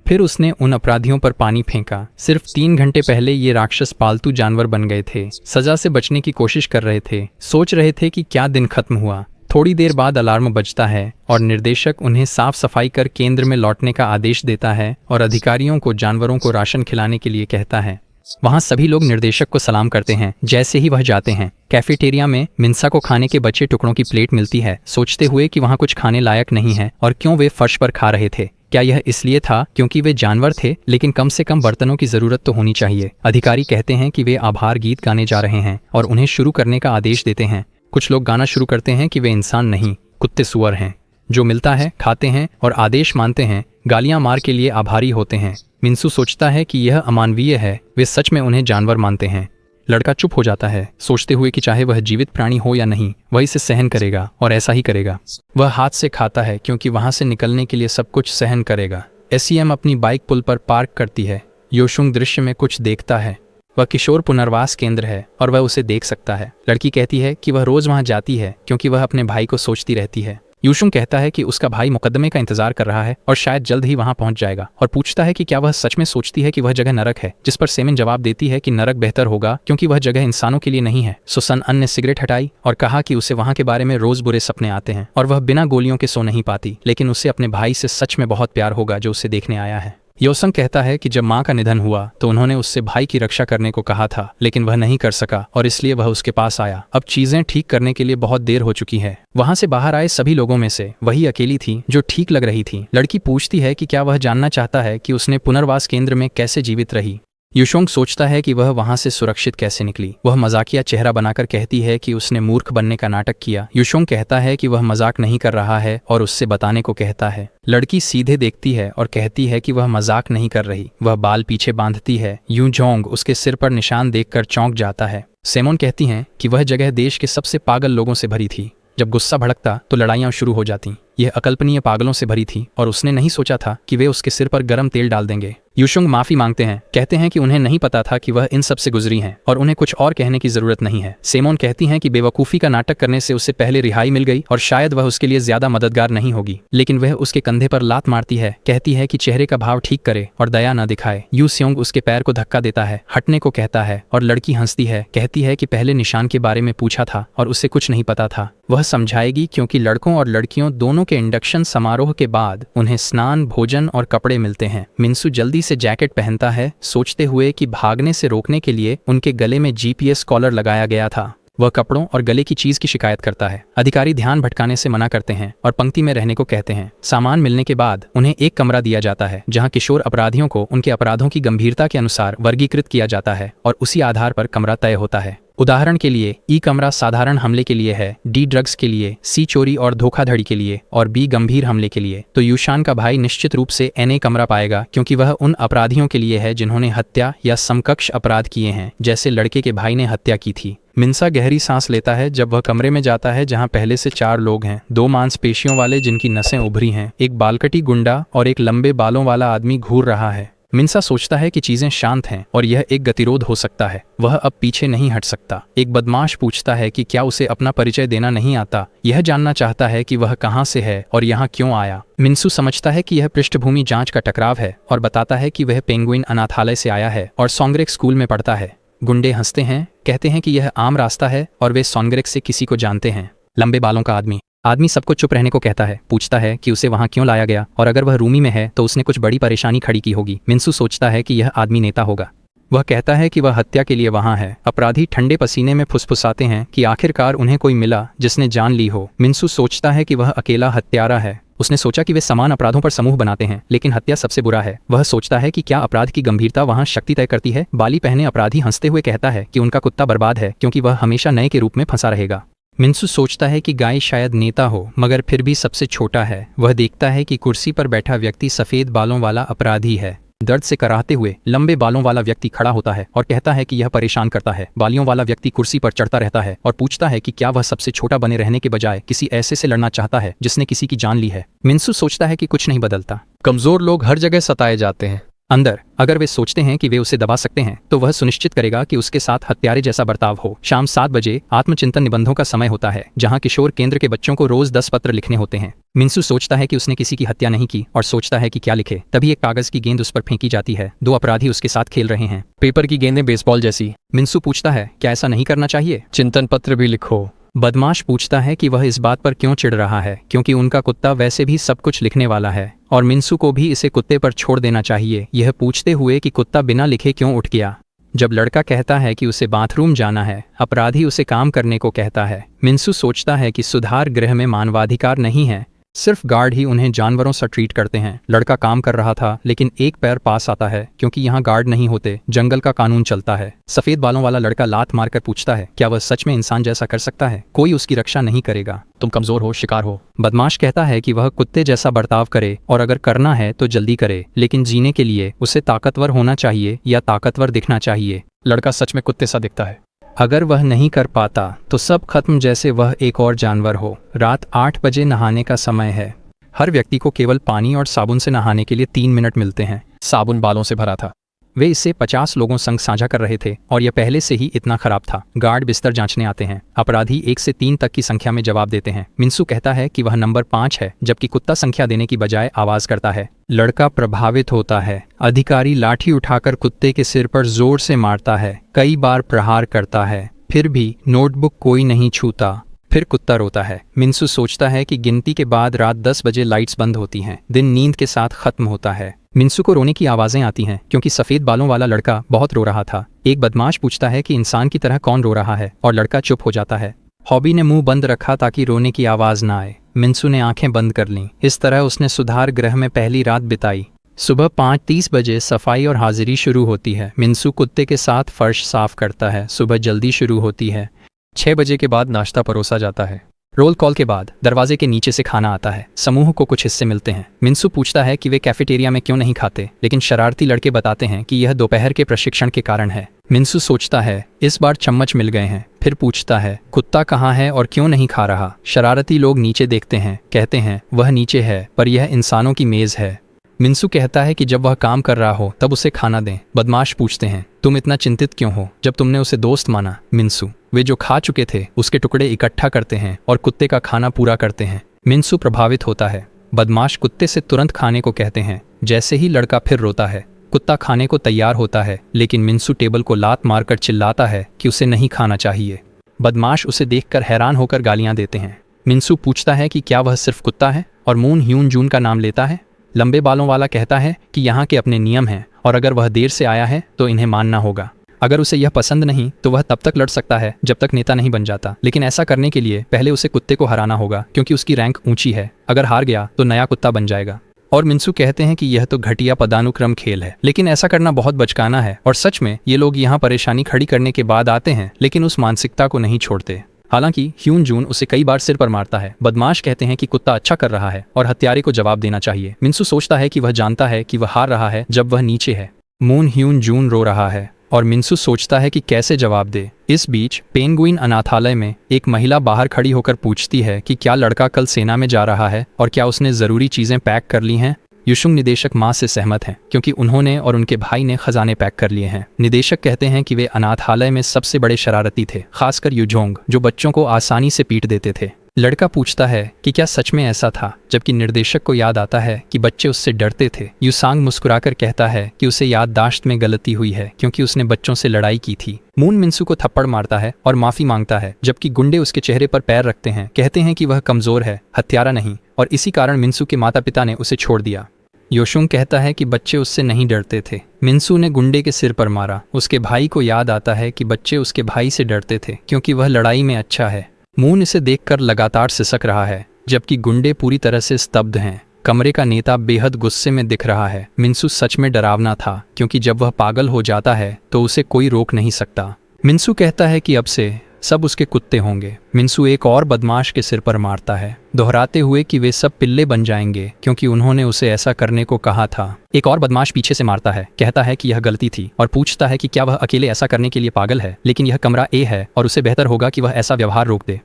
फिर उसने उन अपराधियों पर पानी फेंका। सिर्फ 3 घंटे पहले ये राक्षस पालतू जानवर बन गए थे, सजा से बचने की कोशिश कर रहे थे, सोच रहे थे कि क्या दिन खत्म हुआ। थोड़ी देर बाद अलार्म बजता है और निर्देशक उन्हें साफ सफाई कर केंद्र में लौटने का आदेश देता है और अधिकारियों को जानवरों को राशन खिलाने के लिए कहता है। वहाँ सभी लोग निर्देशक को सलाम करते हैं जैसे ही वह जाते हैं। कैफेटेरिया में मिन्सा को खाने के बचे टुकड़ों की प्लेट मिलती है, सोचते हुए कि वहाँ कुछ खाने लायक नहीं है और क्यों वे फर्श पर खा रहे थे। क्या यह इसलिए था क्योंकि वे जानवर थे, लेकिन कम से कम बर्तनों की जरूरत तो होनी चाहिए। अधिकारी कहते हैं कि वे आभार गीत गाने जा रहे हैं और उन्हें शुरू करने का आदेश देते हैं। कुछ लोग गाना शुरू करते हैं कि वे इंसान नहीं, कुत्ते सुअर हैं, जो मिलता है खाते हैं और आदेश मानते हैं, गालियां मार के लिए आभारी होते हैं। मिन्सू सोचता है कि यह अमानवीय है, वे सच में उन्हें जानवर मानते हैं। लड़का चुप हो जाता है, सोचते हुए कि चाहे वह जीवित प्राणी हो या नहीं, वह इसे सहन करेगा और ऐसा ही करेगा। वह हाथ से खाता है क्योंकि वहां से निकलने के लिए सब कुछ सहन करेगा। एसईएम अपनी बाइक पुल पर पार्क करती है। योशुंग दृश्य में कुछ देखता है। वह किशोर पुनर्वास केंद्र है और वह उसे देख सकता है। लड़की कहती है कि वह रोज वहां जाती है क्योंकि वह अपने भाई को सोचती रहती है। यूशुंग कहता है कि उसका भाई मुकदमे का इंतजार कर रहा है और शायद जल्द ही वहां पहुंच जाएगा, और पूछता है कि क्या वह सच में सोचती है कि वह जगह नरक है, जिस पर सेमिन जवाब देती है कि नरक बेहतर होगा क्योंकि वह जगह इंसानों के लिए नहीं है। सुसन अन ने सिगरेट हटाई और कहा कि उसे वहां के बारे में रोज बुरे सपने आते हैं और वह बिना गोलियों के सो नहीं पाती, लेकिन उसे अपने भाई से सच में बहुत प्यार होगा जो उसे देखने आया है। योसंग कहता है कि जब मां का निधन हुआ तो उन्होंने उससे भाई की रक्षा करने को कहा था, लेकिन वह नहीं कर सका और इसलिए वह उसके पास आया। अब चीजें ठीक करने के लिए बहुत देर हो चुकी है। वहां से बाहर आए सभी लोगों में से वही अकेली थी जो ठीक लग रही थी। लड़की पूछती है कि क्या वह जानना चाहता है कि उसने पुनर्वास केंद्र में कैसे जीवित रही। यूशोंग सोचता है कि वह वहां से सुरक्षित कैसे निकली। वह मजाकिया चेहरा बनाकर कहती है कि उसने मूर्ख बनने का नाटक किया। यूशोंग कहता है कि वह मजाक नहीं कर रहा है और उससे बताने को कहता है। लड़की सीधे देखती है और कहती है कि वह मजाक नहीं कर रही। वह बाल पीछे बांधती है। यूजोंग उसके सिर पर निशान देखकर चौंक जाता है। सेमोन कहती हैं कि वह जगह देश के सबसे पागल लोगों से भरी थी। जब गुस्सा भड़कता तो लड़ाइयां शुरू हो जाती। यह अकल्पनीय पागलों से भरी थी और उसने नहीं सोचा था कि वे उसके सिर पर गर्म तेल डाल देंगे। यूशुंग माफी मांगते हैं, कहते हैं कि उन्हें नहीं पता था कि वह इन सब से गुजरी हैं और उन्हें कुछ और कहने की जरूरत नहीं है। सेमोन कहती हैं कि बेवकूफ़ी का नाटक करने से उससे पहले रिहाई मिल गई और शायद वह उसके लिए ज्यादा मददगार नहीं होगी, लेकिन वह उसके कंधे पर लात मारती है, कहती है कि चेहरे का भाव ठीक करे और दया न दिखाए। यू स्योंग उसके पैर को धक्का देता है, हटने को कहता है और लड़की हंसती है, कहती है कि पहले निशान के बारे में पूछा था और उसे कुछ नहीं पता था। वह समझाएगी क्योंकि लड़कों और लड़कियों दोनों के इंडक्शन समारोह के बाद उन्हें स्नान, भोजन और कपड़े मिलते हैं। मिन्सू जल्दी से जैकेट पहनता है, सोचते हुए कि भागने से रोकने के लिए उनके गले में जीपीएस कॉलर लगाया गया था। वह कपड़ों और गले की चीज की शिकायत करता है। अधिकारी ध्यान भटकाने से मना करते हैं और पंक्ति में रहने को कहते हैं। सामान मिलने के बाद उन्हें एक कमरा दिया जाता है जहां किशोर अपराधियों को उनके अपराधों की गंभीरता के अनुसार वर्गीकृत किया जाता है और उसी आधार पर कमरा तय होता है। उदाहरण के लिए ई कमरा साधारण हमले के लिए है, डी ड्रग्स के लिए, सी चोरी और धोखाधड़ी के लिए और बी गंभीर हमले के लिए। तो यूशान का भाई निश्चित रूप से एनए कमरा पाएगा क्योंकि वह उन अपराधियों के लिए है जिन्होंने हत्या या समकक्ष अपराध किए हैं, जैसे लड़के के भाई ने हत्या की थी। मिन्सा गहरी सांस लेता है जब वह कमरे में जाता है जहां पहले से 4 लोग हैं, 2 मांसपेशियों वाले जिनकी नसें उभरी हैं, एक बालकटी गुंडा और एक लंबे बालों वाला आदमी घूर रहा है। मिन्सा सोचता है कि चीजें शांत हैं और यह एक गतिरोध हो सकता है। वह अब पीछे नहीं हट सकता। एक बदमाश पूछता है कि क्या उसे अपना परिचय देना नहीं आता। यह जानना चाहता है कि वह कहाँ से है और यहाँ क्यों आया। मिन्सू समझता है कि यह पृष्ठभूमि जांच का टकराव है और बताता है कि वह पेंगुइन अनाथालय से आया है और सोंगरेक स्कूल में पढ़ता है। गुंडे हंसते हैं, कहते हैं कि यह आम रास्ता है और वे सोंगरेक से किसी को जानते हैं। लंबे बालों का आदमी सबको चुप रहने को कहता है, पूछता है कि उसे वहां क्यों लाया गया और अगर वह रूमी में है तो उसने कुछ बड़ी परेशानी खड़ी की होगी। मिन्सू सोचता है कि यह आदमी नेता होगा। वह कहता है कि वह हत्या के लिए वहां है। अपराधी ठंडे पसीने में फुसफुसाते हैं कि आखिरकार उन्हें कोई मिला जिसने जान ली हो। मिन्सू सोचता है कि वह अकेला हत्यारा है। उसने सोचा कि वे समान अपराधों पर समूह बनाते हैं, लेकिन हत्या सबसे बुरा है। वह सोचता है कि क्या अपराध की गंभीरता वहां शक्ति तय करती है। बाली पहने अपराधी हंसते हुए कहता है कि उनका कुत्ता बर्बाद है क्योंकि वह हमेशा नए के रूप में फंसा रहेगा। मिन्सू सोचता है कि गाय शायद नेता हो, मगर फिर भी सबसे छोटा है। वह देखता है कि कुर्सी पर बैठा व्यक्ति सफेद बालों वाला अपराधी है। दर्द से कराहते हुए लंबे बालों वाला व्यक्ति खड़ा होता है और कहता है कि यह परेशान करता है। बालियों वाला व्यक्ति कुर्सी पर चढ़ता रहता है और पूछता है कि क्या वह सबसे छोटा बने रहने के बजाय किसी ऐसे से लड़ना चाहता है जिसने किसी की जान ली है। मिन्सू सोचता है कि कुछ नहीं बदलता।
कमजोर लोग हर जगह सताए जाते हैं।
अंदर अगर वे सोचते हैं कि वे उसे दबा सकते हैं तो वह सुनिश्चित करेगा कि उसके साथ हत्यारे जैसा बर्ताव हो। शाम 7 बजे आत्मचिंतन निबंधों का समय होता है, जहां किशोर केंद्र के बच्चों को रोज 10 पत्र लिखने होते हैं। मिन्सू सोचता है कि उसने किसी की हत्या नहीं की और सोचता है कि क्या लिखे। तभी एक कागज की गेंद उस पर फेंकी जाती है। 2 अपराधी उसके साथ खेल रहे हैं।
पेपर की गेंदें बेसबॉल जैसी।
मिन्सू पूछता है, क्या ऐसा नहीं करना चाहिए?
चिंतन पत्र भी लिखो।
बदमाश पूछता है कि वह इस बात पर क्यों चिढ़ रहा है, क्योंकि उनका कुत्ता वैसे भी सब कुछ लिखने वाला है और मिन्सू को भी इसे कुत्ते पर छोड़ देना चाहिए। यह पूछते हुए कि कुत्ता बिना लिखे क्यों उठ गया। जब लड़का कहता है कि उसे बाथरूम जाना है, अपराधी उसे काम करने को कहता है। मिन्सू सोचता है कि सुधार गृह में मानवाधिकार नहीं है, सिर्फ गार्ड ही उन्हें जानवरों सा ट्रीट करते हैं। लड़का काम कर रहा था, लेकिन एक पैर पास आता है क्योंकि यहाँ गार्ड नहीं होते। जंगल का कानून चलता है। सफेद बालों वाला लड़का लात मारकर पूछता है, क्या वह सच में इंसान जैसा कर सकता है? कोई उसकी रक्षा नहीं करेगा।
तुम कमजोर हो, शिकार हो।
बदमाश कहता है कि वह कुत्ते जैसा बर्ताव करे और अगर करना है तो जल्दी करे, लेकिन जीने के लिए उसे ताकतवर होना चाहिए या ताकतवर दिखना चाहिए।
लड़का सच में कुत्ते सा दिखता है।
अगर वह नहीं कर पाता तो सब खत्म, जैसे वह एक और जानवर हो। रात 8 बजे नहाने का समय है। हर व्यक्ति को केवल पानी और साबुन से नहाने के लिए 3 मिनट मिलते हैं।
साबुन बालों से भरा था।
वे इसे 50 लोगों संग साझा कर रहे थे और यह पहले से ही इतना खराब था। गार्ड बिस्तर जांचने आते हैं। अपराधी 1 से 3 तक की संख्या में जवाब देते हैं। मिन्सू कहता है कि वह नंबर 5 है, जबकि कुत्ता संख्या देने की बजाय आवाज करता है। लड़का प्रभावित होता है। अधिकारी लाठी उठाकर कुत्ते के सिर पर जोर से मारता है। कई बार प्रहार करता है, फिर भी नोटबुक कोई नहीं छूता। फिर कुत्ता रोता है। मिन्सू सोचता है कि गिनती के बाद रात 10 बजे लाइट्स बंद होती हैं। दिन नींद के साथ खत्म होता है। मिन्सू को रोने की आवाजें आती हैं क्योंकि सफेद बालों वाला लड़का बहुत रो रहा था। एक बदमाश पूछता है कि इंसान की तरह कौन रो रहा है, और लड़का चुप हो जाता है। हॉबी ने मुंह बंद रखा ताकि रोने की आवाज ना आए। मिन्सू ने आंखें बंद कर लीं। इस तरह उसने सुधार गृह में पहली रात बिताई। सुबह 5:30 बजे सफाई और हाजिरी शुरू होती है। मिन्सू कुत्ते के साथ फर्श साफ करता है। सुबह जल्दी शुरू होती है।
6 बजे के बाद नाश्ता परोसा जाता है।
रोल कॉल के बाद दरवाजे के नीचे से खाना आता है। समूह को कुछ हिस्से मिलते हैं। मिन्सू पूछता है कि वे कैफेटेरिया में क्यों नहीं खाते, लेकिन शरारती लड़के बताते हैं कि यह दोपहर के प्रशिक्षण के कारण है। मिन्सू सोचता है इस बार चम्मच मिल गए हैं। फिर पूछता है कुत्ता कहाँ है और क्यों नहीं खा रहा। शरारती लोग नीचे देखते हैं, कहते हैं वह नीचे है, पर यह इंसानों की मेज है। मिन्सू कहता है कि जब वह काम कर रहा हो तब उसे खाना दें। बदमाश पूछते हैं तुम इतना चिंतित क्यों हो जब तुमने उसे दोस्त माना? मिन्सू वे जो खा चुके थे उसके टुकड़े इकट्ठा करते हैं और कुत्ते का खाना पूरा करते हैं। मिन्सू प्रभावित होता है। बदमाश कुत्ते से तुरंत खाने को कहते हैं। जैसे ही लड़का फिर रोता है, कुत्ता खाने को तैयार होता है, लेकिन मिन्सू टेबल को लात मारकर चिल्लाता है कि उसे नहीं खाना चाहिए। बदमाश उसे देखकर हैरान होकर गालियां देते हैं। मिन्सू पूछता है कि क्या वह सिर्फ कुत्ता है, और मून ह्यून जून का नाम लेता है। लंबे बालों वाला कहता है कि यहाँ के अपने नियम हैं और अगर वह देर से आया है तो इन्हें मानना होगा। अगर उसे यह पसंद नहीं तो वह तब तक लड़ सकता है जब तक नेता नहीं बन जाता, लेकिन ऐसा करने के लिए पहले उसे कुत्ते को हराना होगा क्योंकि उसकी रैंक ऊंची है। अगर हार गया तो नया कुत्ता बन जाएगा। और मिन्सू कहते हैं कि यह तो घटिया पदानुक्रम खेल है, लेकिन ऐसा करना बहुत बचकाना है। और सच में ये लोग यहाँ परेशानी खड़ी करने के बाद आते हैं, लेकिन उस मानसिकता को नहीं छोड़ते। हालांकि ह्यून जून उसे कई बार सिर पर मारता है। बदमाश कहते हैं कि कुत्ता अच्छा कर रहा है और हत्यारे को जवाब देना चाहिए। मिन्सू सोचता है कि वह जानता है कि वह हार रहा है जब वह नीचे है। मून ह्यून जून रो रहा है और मिन्सू सोचता है कि कैसे जवाब दे। इस बीच पेंगुइन अनाथालय में एक महिला बाहर खड़ी होकर पूछती है कि क्या लड़का कल सेना में जा रहा है और क्या उसने जरूरी चीजें पैक कर ली हैं। युशुंग निदेशक माँ से सहमत हैं क्योंकि उन्होंने और उनके भाई ने खजाने पैक कर लिए हैं। निदेशक कहते हैं कि वे अनाथालय में सबसे बड़े शरारती थे, खासकर युजोंग, जो बच्चों को आसानी से पीट देते थे। लड़का पूछता है कि क्या सच में ऐसा था, जबकि निर्देशक को याद आता है कि बच्चे उससे डरते थे। युसांग मुस्कुराकर कहता है कि उसे याददाश्त में गलती हुई है क्योंकि उसने बच्चों से लड़ाई की थी। मून मिन्सू को थप्पड़ मारता है और माफी मांगता है, जबकि गुंडे उसके चेहरे पर पैर रखते हैं, कहते हैं कि वह कमजोर है, हत्यारा नहीं, और इसी कारण मिन्सू के माता पिता ने उसे छोड़ दिया। योशुंग कहता है कि बच्चे उससे नहीं डरते थे। मिन्सू ने गुंडे के सिर पर मारा। उसके भाई को याद आता है कि बच्चे उसके भाई से डरते थे क्योंकि वह लड़ाई में अच्छा है। मून इसे देखकर लगातार सिसक रहा है जबकि गुंडे पूरी तरह से स्तब्ध हैं। कमरे का नेता बेहद गुस्से में दिख रहा है। मिन्सू सच में डरावना था क्योंकि जब वह पागल हो जाता है तो उसे कोई रोक नहीं सकता। मिन्सू कहता है कि अब से सब उसके कुत्ते होंगे। मिन्सू एक और बदमाश के सिर पर मारता है, दोहराते हुए कि वे सब पिल्ले बन जाएंगे क्योंकि उन्होंने उसे ऐसा करने को कहा था। एक और बदमाश पीछे से मारता है, कहता है कि यह गलती थी और पूछता है कि क्या वह अकेले ऐसा करने के लिए पागल है, लेकिन यह कमरा ए है और उसे बेहतर होगा कि वह ऐसा व्यवहार रोक दे।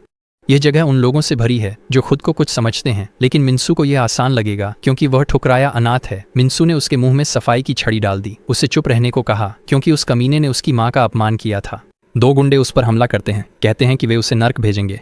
यह जगह उन लोगों से भरी है जो खुद को कुछ समझते हैं, लेकिन मिन्सू को यह आसान लगेगा क्योंकि वह ठुकराया अनाथ है। मिन्सू ने उसके मुंह में सफाई की छड़ी डाल दी, उसे चुप रहने को कहा क्योंकि उस कमीने ने उसकी माँ का अपमान किया था। 2 गुंडे उस पर हमला करते हैं, कहते हैं कि वे उसे नर्क भेजेंगे।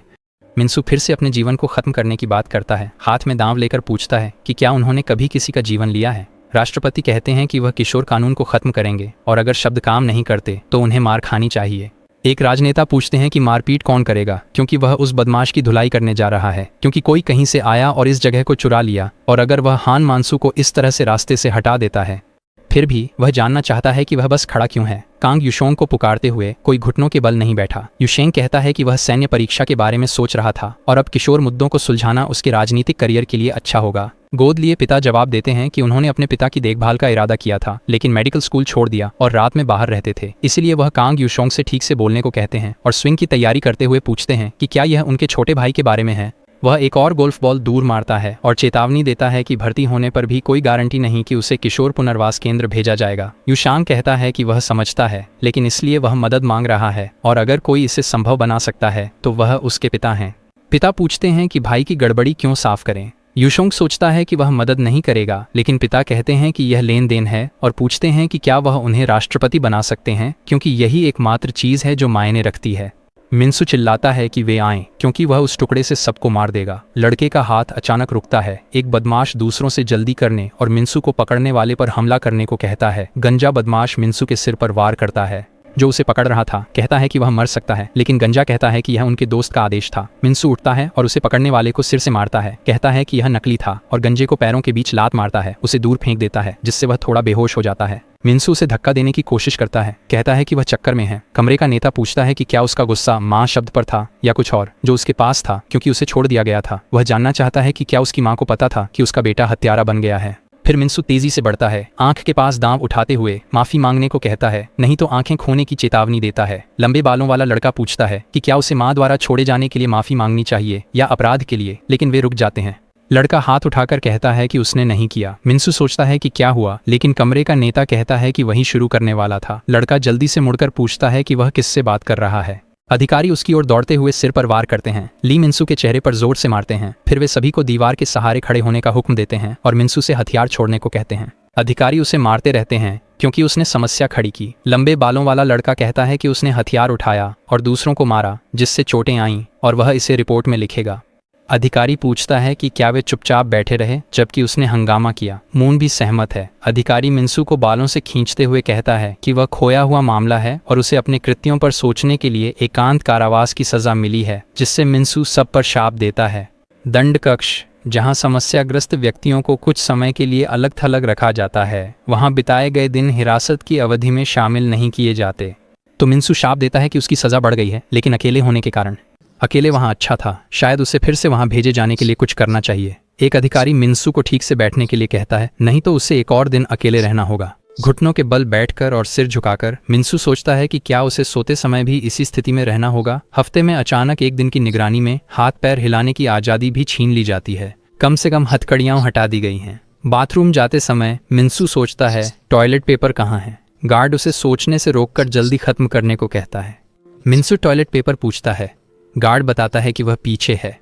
मिन्सू फिर से अपने जीवन को खत्म करने की बात करता है, हाथ में दांव लेकर पूछता है कि क्या उन्होंने कभी किसी का जीवन लिया है। राष्ट्रपति कहते हैं कि वह किशोर कानून को खत्म करेंगे और अगर शब्द काम नहीं करते तो उन्हें मार खानी चाहिए। एक राजनेता पूछते हैं कि मारपीट कौन करेगा क्योंकि वह उस बदमाश की धुलाई करने जा रहा है क्योंकि कोई कहीं से आया और इस जगह को चुरा लिया, और अगर वह हान मानसू को इस तरह से रास्ते से हटा देता है। फिर भी वह जानना चाहता है कि वह बस खड़ा क्यों है। कांग युशोंग को पुकारते हुए कोई घुटनों के बल नहीं बैठा। युशेंग कहता है कि वह सैन्य परीक्षा के बारे में सोच रहा था और अब किशोर मुद्दों को सुलझाना उसके राजनीतिक करियर के लिए अच्छा होगा। गोद लिए पिता जवाब देते हैं कि उन्होंने अपने पिता की देखभाल का इरादा किया था लेकिन मेडिकल स्कूल छोड़ दिया और रात में बाहर रहते थे, इसलिए वह कांग युशोंग से ठीक से बोलने को कहते हैं और स्विंग की तैयारी करते हुए पूछते हैं कि क्या यह उनके छोटे भाई के बारे में है। वह एक और गोल्फ बॉल दूर मारता है और चेतावनी देता है कि भर्ती होने पर भी कोई गारंटी नहीं कि उसे किशोर पुनर्वास केंद्र भेजा जाएगा। युशांग कहता है कि वह समझता है लेकिन इसलिए वह मदद मांग रहा है और अगर कोई इसे संभव बना सकता है तो वह उसके पिता हैं। पिता पूछते हैं कि भाई की गड़बड़ी क्यों साफ करें। युशोंग सोचता है कि वह मदद नहीं करेगा लेकिन पिता कहते हैं कि यह लेन देन है और पूछते हैं कि क्या वह उन्हें राष्ट्रपति बना सकते हैं क्योंकि यही एकमात्र चीज़ है जो मायने रखती है। मिन्सू चिल्लाता है कि वे आएं क्योंकि वह उस टुकड़े से सबको मार देगा। लड़के का हाथ अचानक रुकता है। एक बदमाश दूसरों से जल्दी करने और मिन्सू को पकड़ने वाले पर हमला करने को कहता है। गंजा बदमाश मिन्सू के सिर पर वार करता है। जो उसे पकड़ रहा था कहता है कि वह मर सकता है लेकिन गंजा कहता है कि यह उनके दोस्त का आदेश था। मिन्सू उठता है और उसे पकड़ने वाले को सिर से मारता है, कहता है कि यह नकली था और गंजे को पैरों के बीच लात मारता है, उसे दूर फेंक देता है जिससे वह थोड़ा बेहोश हो जाता है। मिन्सू उसे धक्का देने की कोशिश करता है, कहता है कि वह चक्कर में है। कमरे का नेता पूछता है कि क्या उसका गुस्सा माँ शब्द पर था या कुछ और जो उसके पास था क्योंकि उसे छोड़ दिया गया था। वह जानना चाहता है कि क्या उसकी माँ को पता था कि उसका बेटा हत्यारा बन गया है। फिर मिन्सू तेजी से बढ़ता है, आंख के पास दांव उठाते हुए माफी मांगने को कहता है, नहीं तो आंखें खोने की चेतावनी देता है। लंबे बालों वाला लड़का पूछता है कि क्या उसे माँ द्वारा छोड़े जाने के लिए माफी मांगनी चाहिए या अपराध के लिए, लेकिन वे रुक जाते हैं। लड़का हाथ उठाकर कहता है कि उसने नहीं किया। मिन्सू सोचता है कि क्या हुआ, लेकिन कमरे का नेता कहता है कि वही शुरू करने वाला था। लड़का जल्दी से मुड़कर पूछता है कि वह किससे बात कर रहा है। अधिकारी उसकी ओर दौड़ते हुए सिर पर वार करते हैं। ली मिन्सू के चेहरे पर जोर से मारते हैं। फिर वे सभी को दीवार के सहारे खड़े होने का हुक्म देते हैं और मिन्सू से हथियार छोड़ने को कहते हैं। अधिकारी उसे मारते रहते हैं क्योंकि उसने समस्या खड़ी की। लंबे बालों वाला लड़का कहता है कि उसने हथियार उठाया और दूसरों को मारा जिससे चोटें आईं और वह इसे रिपोर्ट में लिखेगा। अधिकारी पूछता है कि क्या वे चुपचाप बैठे रहे जबकि उसने हंगामा किया। मून भी सहमत है। अधिकारी मिन्सू को बालों से खींचते हुए कहता है कि वह खोया हुआ मामला है और उसे अपने कृत्यों पर सोचने के लिए एकांत कारावास की सजा मिली है, जिससे मिन्सू सब पर शाप देता है। दंड कक्ष, जहां समस्याग्रस्त व्यक्तियों को कुछ समय के लिए अलग थलग रखा जाता है, वहां बिताए गए दिन हिरासत की अवधि में शामिल नहीं किए जाते। तो मिन्सू शाप देता है कि उसकी सजा बढ़ गई है, लेकिन अकेले होने के कारण। अकेले वहां अच्छा था, शायद उसे फिर से वहां भेजे जाने के लिए कुछ करना चाहिए। एक अधिकारी मिन्सू को ठीक से बैठने के लिए कहता है, नहीं तो उसे एक और दिन अकेले रहना होगा। घुटनों के बल बैठकर और सिर झुकाकर मिन्सू सोचता है कि क्या उसे सोते समय भी इसी स्थिति में रहना होगा। हफ्ते में अचानक एक दिन की निगरानी में हाथ पैर हिलाने की आज़ादी भी छीन ली जाती है। कम से कम हथकड़ियां हटा दी गई हैं। बाथरूम जाते समय मिन्सू सोचता है, टॉयलेट पेपर कहाँ है। गार्ड उसे सोचने से रोककर जल्दी खत्म करने को कहता है। मिन्सू टॉयलेट पेपर पूछता है। गार्ड बताता है कि वह पीछे है।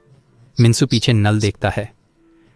मिन्सू पीछे नल देखता है।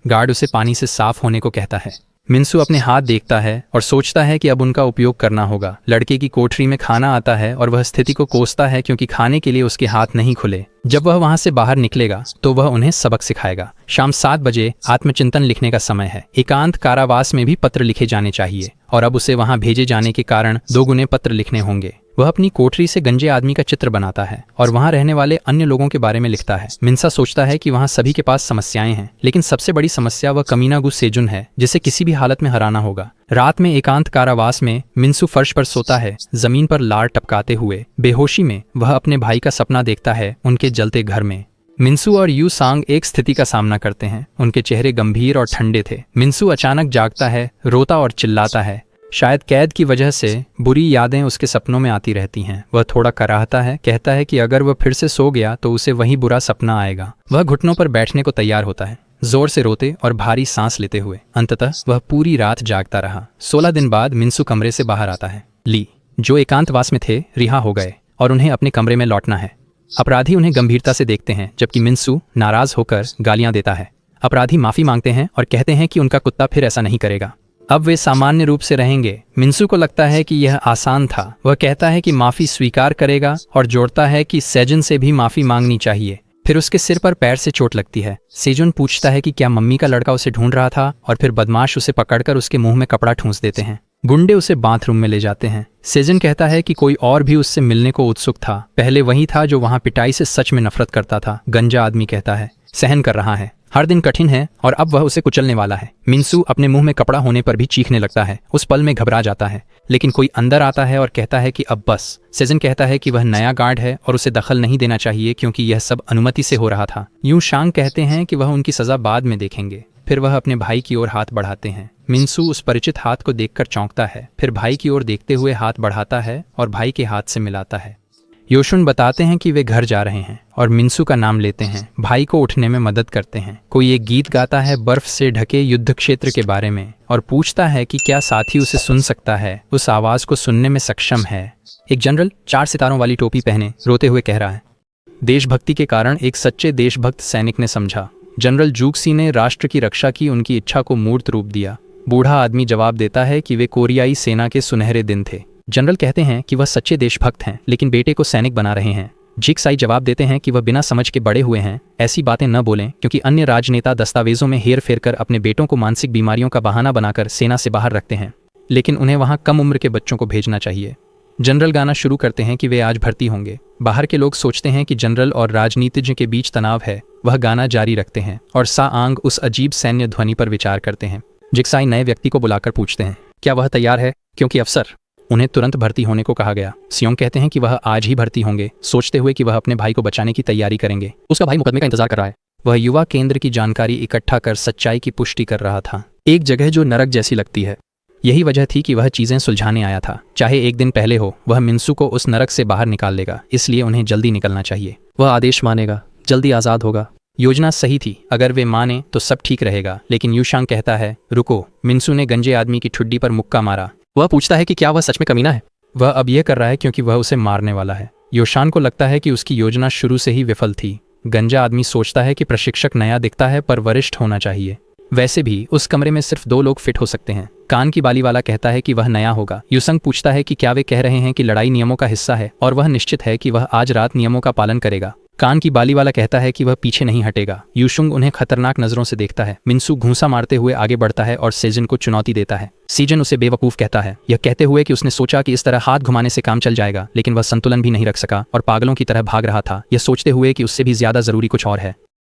गार्ड उसे पानी से साफ होने को कहता है। मिन्सू अपने हाथ देखता है और सोचता है कि अब उनका उपयोग करना होगा। लड़के की कोठरी में खाना आता है और वह स्थिति को कोसता है क्योंकि खाने के लिए उसके हाथ नहीं खुले। जब वह वहां से बाहर निकलेगा तो वह उन्हें सबक सिखाएगा। शाम 7 बजे आत्मचिंतन लिखने का समय है। एकांत कारावास में भी पत्र लिखे जाने चाहिए और अब उसे वहां भेजे जाने के कारण 2 गुने पत्र लिखने होंगे। वह अपनी कोठरी से गंजे आदमी का चित्र बनाता है और वहां रहने वाले अन्य लोगों के बारे में लिखता है। मिन्सा सोचता है कि वहां सभी के पास समस्याएं हैं, लेकिन सबसे बड़ी समस्या वह कमीना गु सेजुन है जिसे किसी भी हालत में हराना होगा। रात में एकांत कारावास में मिन्सू फर्श पर सोता है, जमीन पर लार टपकाते हुए। बेहोशी में वह अपने भाई का सपना देखता है उनके जलते घर में। मिन्सू और यू सांग एक स्थिति का सामना करते हैं। उनके चेहरे गंभीर और ठंडे थे। मिन्सू अचानक जागता है, रोता और चिल्लाता है। शायद कैद की वजह से बुरी यादें उसके सपनों में आती रहती हैं। वह थोड़ा कराहता है, कहता है कि अगर वह फिर से सो गया तो उसे वही बुरा सपना आएगा। वह घुटनों पर बैठने को तैयार होता है, जोर से रोते और भारी सांस लेते हुए। अंततः वह पूरी रात जागता रहा। 16 दिन बाद मिन्सू कमरे से बाहर आता है। ली, जो एकांतवास में थे, रिहा हो गए और उन्हें अपने कमरे में लौटना है। अपराधी उन्हें गंभीरता से देखते हैं, जबकि मिन्सू नाराज होकर गालियां देता है। अपराधी माफी मांगते हैं और कहते हैं कि उनका कुत्ता फिर ऐसा नहीं करेगा। अब वे सामान्य रूप से रहेंगे। मिन्सू को लगता है कि यह आसान था। वह कहता है कि माफी स्वीकार करेगा और जोड़ता है कि सेजुन से भी माफी मांगनी चाहिए। फिर उसके सिर पर पैर से चोट लगती है। सेजुन पूछता है कि क्या मम्मी का लड़का उसे ढूंढ रहा था, और फिर बदमाश उसे पकड़कर उसके मुंह में कपड़ा ठूंस देते हैं। गुंडे उसे बाथरूम में ले जाते हैं। सेजन कहता है कि कोई और भी उससे मिलने को उत्सुक था। पहले वही था जो वहां पिटाई से सच में नफरत करता था। गंजा आदमी कहता है, सहन कर रहा है, हर दिन कठिन है और अब वह उसे कुचलने वाला है। मिन्सू अपने मुंह में कपड़ा होने पर भी चीखने लगता है। उस पल में घबरा जाता है, लेकिन कोई अंदर आता है और कहता है कि अब बस। सेजन कहता है कि वह नया गार्ड है और उसे दखल नहीं देना चाहिए क्योंकि यह सब अनुमति से हो रहा था। यूं शांग कहते हैं कि वह उनकी सजा बाद में देखेंगे। फिर वह अपने भाई की ओर हाथ बढ़ाते हैं। मिन्सू उस परिचित हाथ को देखकर चौंकता है, फिर भाई की ओर देखते हुए हाथ बढ़ाता है और भाई के हाथ से मिलाता है। योशुन बताते हैं कि वे घर जा रहे हैं और मिन्सू का नाम लेते हैं। भाई को उठने में मदद करते हैं। कोई एक गीत गाता है बर्फ से ढके युद्ध क्षेत्र के बारे में और पूछता है कि क्या साथी उसे सुन सकता है, उस आवाज को सुनने में सक्षम है। एक जनरल 4 सितारों वाली टोपी पहने रोते हुए कह रहा है। देशभक्ति के कारण एक सच्चे देशभक्त सैनिक ने समझा। जनरल जूक्सी ने राष्ट्र की रक्षा की उनकी इच्छा को मूर्त रूप दिया। बूढ़ा आदमी जवाब देता है कि वे कोरियाई सेना के सुनहरे दिन थे। जनरल कहते हैं कि वह सच्चे देशभक्त हैं, लेकिन बेटे को सैनिक बना रहे हैं। जिक्साई जवाब देते हैं कि वह बिना समझ के बड़े हुए हैं, ऐसी बातें न बोलें क्योंकि अन्य राजनेता दस्तावेजों में हेर फेर कर अपने बेटों को मानसिक बीमारियों का बहाना बनाकर सेना से बाहर रखते हैं, लेकिन उन्हें वहां कम उम्र के बच्चों को भेजना चाहिए। जनरल गाना शुरू करते हैं कि वे आज भर्ती होंगे। बाहर के लोग सोचते हैं कि जनरल और राजनीतिज्ञ के बीच तनाव है। वह गाना जारी रखते हैं और सा आंग उस अजीब सैन्य ध्वनि पर विचार करते हैं। जिक्साई नए व्यक्ति को बुलाकर पूछते हैं, क्या वह तैयार है, क्योंकि अफसर उन्हें तुरंत भर्ती होने को कहा गया। सियोंग कहते हैं कि वह आज ही भर्ती होंगे, सोचते हुए कि वह अपने भाई को बचाने की तैयारी करेंगे। उसका भाई मुकदमे का इंतजार कर रहा है। वह युवा केंद्र की जानकारी इकट्ठा कर सच्चाई की पुष्टि कर रहा था। एक जगह जो नरक जैसी लगती है। यही वजह थी कि वह चीजें सुलझाने आया था। चाहे एक दिन पहले हो, वह मिन्सू को उस नरक से बाहर निकाल लेगा, इसलिए उन्हें जल्दी निकलना चाहिए। वह आदेश मानेगा, जल्दी आजाद होगा। योजना सही थी, अगर वे माने तो सब ठीक रहेगा। लेकिन यूशांग कहता है, रुको। मिन्सू ने गंजे आदमी की ठुड्डी पर मुक्का मारा। वह पूछता है कि क्या वह सच में कमीना है। वह अब यह कर रहा है क्योंकि वह उसे मारने वाला है। योशान को लगता है कि उसकी योजना शुरू से ही विफल थी। गंजा आदमी सोचता है कि प्रशिक्षक नया दिखता है पर वरिष्ठ होना चाहिए। वैसे भी उस कमरे में सिर्फ 2 लोग फिट हो सकते हैं। कान की बाली वाला कहता है कि वह नया होगा। यूसंग पूछता है कि क्या वे कह रहे हैं कि लड़ाई नियमों का हिस्सा है, और वह निश्चित है कि वह आज रात नियमों का पालन करेगा। कान की बाली वाला कहता है कि वह पीछे नहीं हटेगा। यूशुंग उन्हें खतरनाक नजरों से देखता है। मिन्सू घूंसा मारते हुए आगे बढ़ता है और सेजन को चुनौती देता है। सीजन उसे बेवकूफ कहता है, यह कहते हुए कि उसने सोचा कि इस तरह हाथ घुमाने से काम चल जाएगा, लेकिन वह संतुलन भी नहीं रख सका और पागलों की तरह भाग रहा था, यह सोचते हुए कि उससे भी ज्यादा जरूरी कुछ और है।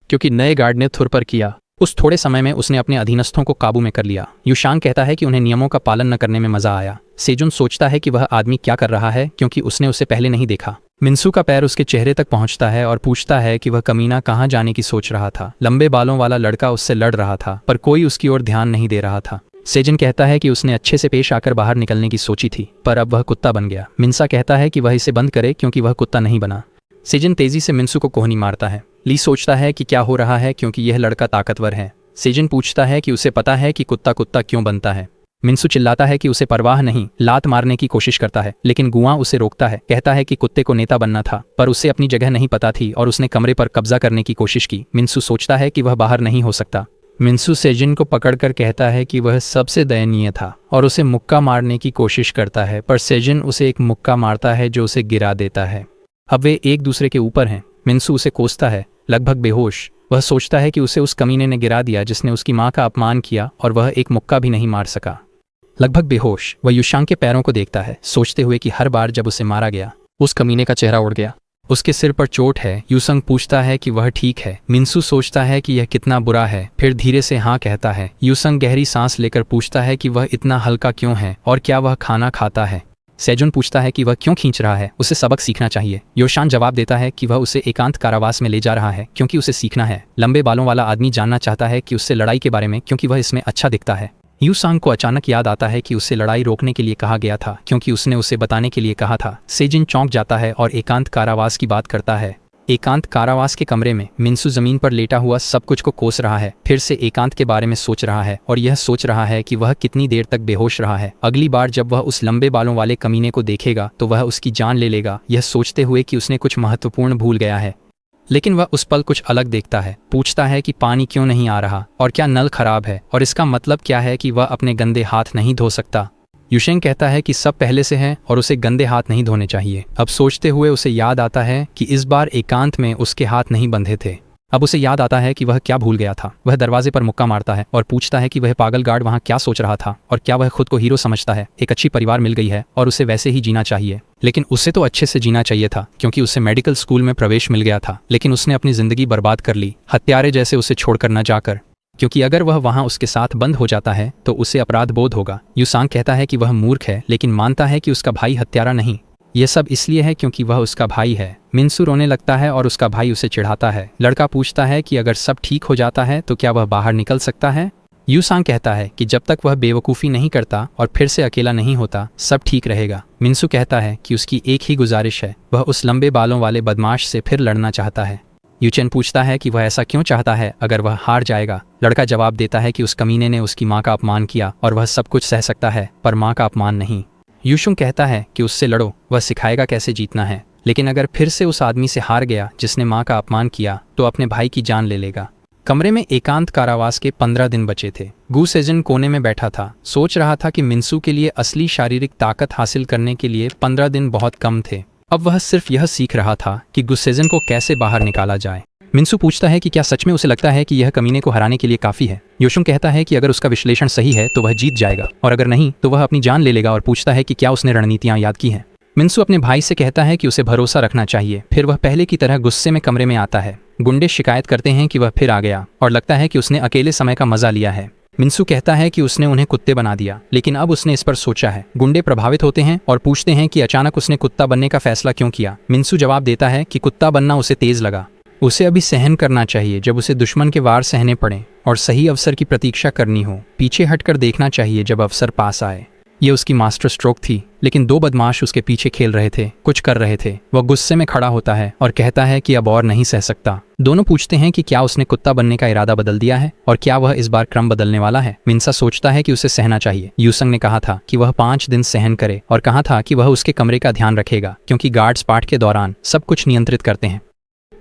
क्योंकि नए गार्ड ने थुर पर किया। उस थोड़े समय में उसने अपने अधीनस्थों को काबू में कर लिया। यूशांग कहता है कि उन्हें नियमों का पालन न करने में मजा आया। सेजुन सोचता है कि वह आदमी क्या कर रहा है क्योंकि उसने उसे पहले नहीं देखा। मिन्सू का पैर उसके चेहरे तक पहुंचता है और पूछता है कि वह कमीना कहाँ जाने की सोच रहा था। लंबे बालों वाला लड़का उससे लड़ रहा था, पर कोई उसकी ओर ध्यान नहीं दे रहा था। सेजन कहता है कि उसने अच्छे से पेश आकर बाहर निकलने की सोची थी, पर अब वह कुत्ता बन गया। मिन्सा कहता है कि वह इसे बंद करे क्योंकि वह कुत्ता नहीं बना। सेजन तेजी से मिन्सू को कोहनी मारता है। ली सोचता है कि क्या हो रहा है क्योंकि यह लड़का ताकतवर है। सेजन पूछता है कि उसे पता है कि कुत्ता कुत्ता क्यों बनता है। मिन्सू चिल्लाता है कि उसे परवाह नहीं, लात मारने की कोशिश करता है, लेकिन गुआ उसे रोकता है। कहता है कि कुत्ते को नेता बनना था, पर उसे अपनी जगह नहीं पता थी और उसने कमरे पर कब्जा करने की कोशिश की। मिन्सू सोचता है कि वह बाहर नहीं हो सकता। मिन्सू सेजिन को पकड़कर कहता है कि वह सबसे दयनीय था और उसे मुक्का मारने की कोशिश करता है, पर सेजिन उसे एक मुक्का मारता है जो उसे गिरा देता है। अब वे एक दूसरे के ऊपर हैं। मिन्सू उसे कोसता है, लगभग बेहोश। वह सोचता है कि उसे उस कमीने ने गिरा दिया जिसने उसकी माँ का अपमान किया और वह एक मुक्का भी नहीं मार सका। लगभग बेहोश वह युशांग के पैरों को देखता है, सोचते हुए कि हर बार जब उसे मारा गया
उस कमीने का चेहरा उड़ गया।
उसके सिर पर चोट है। युसंग पूछता है कि वह ठीक है। मिन्सू सोचता है कि यह कितना बुरा है, फिर धीरे से हाँ कहता है। युसंग गहरी सांस लेकर पूछता है कि वह इतना हल्का क्यों है और क्या वह खाना खाता है। सेजुन पूछता है कि वह क्यों खींच रहा है, उसे सबक सीखना चाहिए। योशान जवाब देता है कि वह उसे एकांत कारावास में ले जा रहा है क्योंकि उसे सीखना है। लंबे बालों वाला आदमी जानना चाहता है कि उससे लड़ाई के बारे में क्योंकि वह इसमें अच्छा दिखता है। युसांग को अचानक याद आता है कि उसे लड़ाई रोकने के लिए कहा गया था क्योंकि उसने उसे बताने के लिए कहा था। सेजिन चौंक जाता है और एकांत कारावास की बात करता है। एकांत कारावास के कमरे में मिन्सू जमीन पर लेटा हुआ सब कुछ को कोस रहा है, फिर से एकांत के बारे में सोच रहा है और यह सोच रहा है कि वह कितनी देर तक बेहोश रहा है। अगली बार जब वह उस लंबे बालों वाले कमीने को देखेगा तो वह उसकी जान ले लेगा, यह सोचते हुए कि उसने कुछ महत्वपूर्ण भूल गया है। लेकिन वह उस पल कुछ अलग देखता है। पूछता है कि पानी क्यों नहीं आ रहा और क्या नल खराब है और इसका मतलब क्या है कि वह अपने गंदे हाथ नहीं धो सकता। युशेंग कहता है कि सब पहले से है और उसे गंदे हाथ नहीं धोने चाहिए। अब सोचते हुए उसे याद आता है कि इस बार एकांत में उसके हाथ नहीं बंधे थे। अब उसे याद आता है कि वह क्या भूल गया था। वह दरवाजे पर मुक्का मारता है और पूछता है कि वह पागल गार्ड वहाँ क्या सोच रहा था और क्या वह खुद को हीरो समझता है। एक अच्छी परिवार मिल गई है और उसे वैसे ही जीना चाहिए, लेकिन उसे तो अच्छे से जीना चाहिए था क्योंकि उसे मेडिकल स्कूल में प्रवेश मिल गया था। लेकिन उसने अपनी जिंदगी बर्बाद कर ली, हत्यारे जैसे उसे छोड़कर न जाकर, क्योंकि अगर वह वहाँ उसके साथ बंद हो जाता है तो उसे अपराध बोध होगा। युसांग कहता है कि वह मूर्ख है लेकिन मानता है कि उसका भाई हत्यारा नहीं। यह सब इसलिए है क्योंकि वह उसका भाई है। मिन्सू रोने लगता है और उसका भाई उसे चिढ़ाता है। लड़का पूछता है कि अगर सब ठीक हो जाता है तो क्या वह बाहर निकल सकता है। युसांग कहता है कि जब तक वह बेवकूफ़ी नहीं करता और फिर से अकेला नहीं होता सब ठीक रहेगा। मिन्सू कहता है कि उसकी एक ही गुजारिश है, वह उस लंबे बालों वाले बदमाश से फिर लड़ना चाहता है। यूचेन पूछता है कि वह ऐसा क्यों चाहता है अगर वह हार जाएगा। लड़का जवाब देता है कि उस कमीने ने उसकी माँ का अपमान किया और वह सब कुछ सह सकता है पर माँ का अपमान नहीं। यूशुंग कहता है कि उससे लड़ो, वह सिखाएगा कैसे जीतना है। लेकिन अगर फिर से उस आदमी से हार गया जिसने माँ का अपमान किया तो अपने भाई की जान ले लेगा। कमरे में एकांत कारावास के 15 दिन बचे थे। गु सेजन कोने में बैठा था, सोच रहा था कि मिन्सू के लिए असली शारीरिक ताकत हासिल करने के लिए 15 दिन बहुत कम थे। अब वह सिर्फ यह सीख रहा था कि गुसेजन को कैसे बाहर निकाला जाए। मिन्सू पूछता है कि क्या सच में उसे लगता है कि यह कमीने को हराने के लिए काफ़ी है। योशुंग कहता है कि अगर उसका विश्लेषण सही है तो वह जीत जाएगा और अगर नहीं तो वह अपनी जान ले लेगा और पूछता है कि क्या उसने रणनीतियाँ याद की हैं। मिन्सू अपने भाई से कहता है कि उसे भरोसा रखना चाहिए। फिर वह पहले की तरह गुस्से में कमरे में आता है। गुंडे शिकायत करते हैं कि वह फिर आ गया और लगता है कि उसने अकेले समय का मजा लिया है। मिन्सू कहता है कि उसने उन्हें कुत्ते बना दिया, लेकिन अब उसने इस पर सोचा है। गुंडे प्रभावित होते हैं और पूछते हैं कि अचानक उसने कुत्ता बनने का फैसला क्यों किया। मिन्सू जवाब देता है कि कुत्ता बनना उसे तेज लगा, उसे अभी सहन करना चाहिए जब उसे दुश्मन के वार सहने पड़े और सही अवसर की प्रतीक्षा करनी हो। पीछे हटकर देखना चाहिए जब अवसर पास आए। ये उसकी मास्टर स्ट्रोक थी, लेकिन 2 बदमाश उसके पीछे खेल रहे थे, कुछ कर रहे थे। वह गुस्से में खड़ा होता है और कहता है कि अब और नहीं सह सकता। दोनों पूछते हैं कि क्या उसने कुत्ता बनने का इरादा बदल दिया है और क्या वह इस बार क्रम बदलने वाला है। मिन्सा सोचता है कि उसे सहना चाहिए। यूसंग ने कहा था कि वह 5 दिन सहन करे और कहा था कि वह उसके कमरे का ध्यान रखेगा क्योंकि गार्ड्स पाठ के दौरान सब कुछ नियंत्रित करते हैं।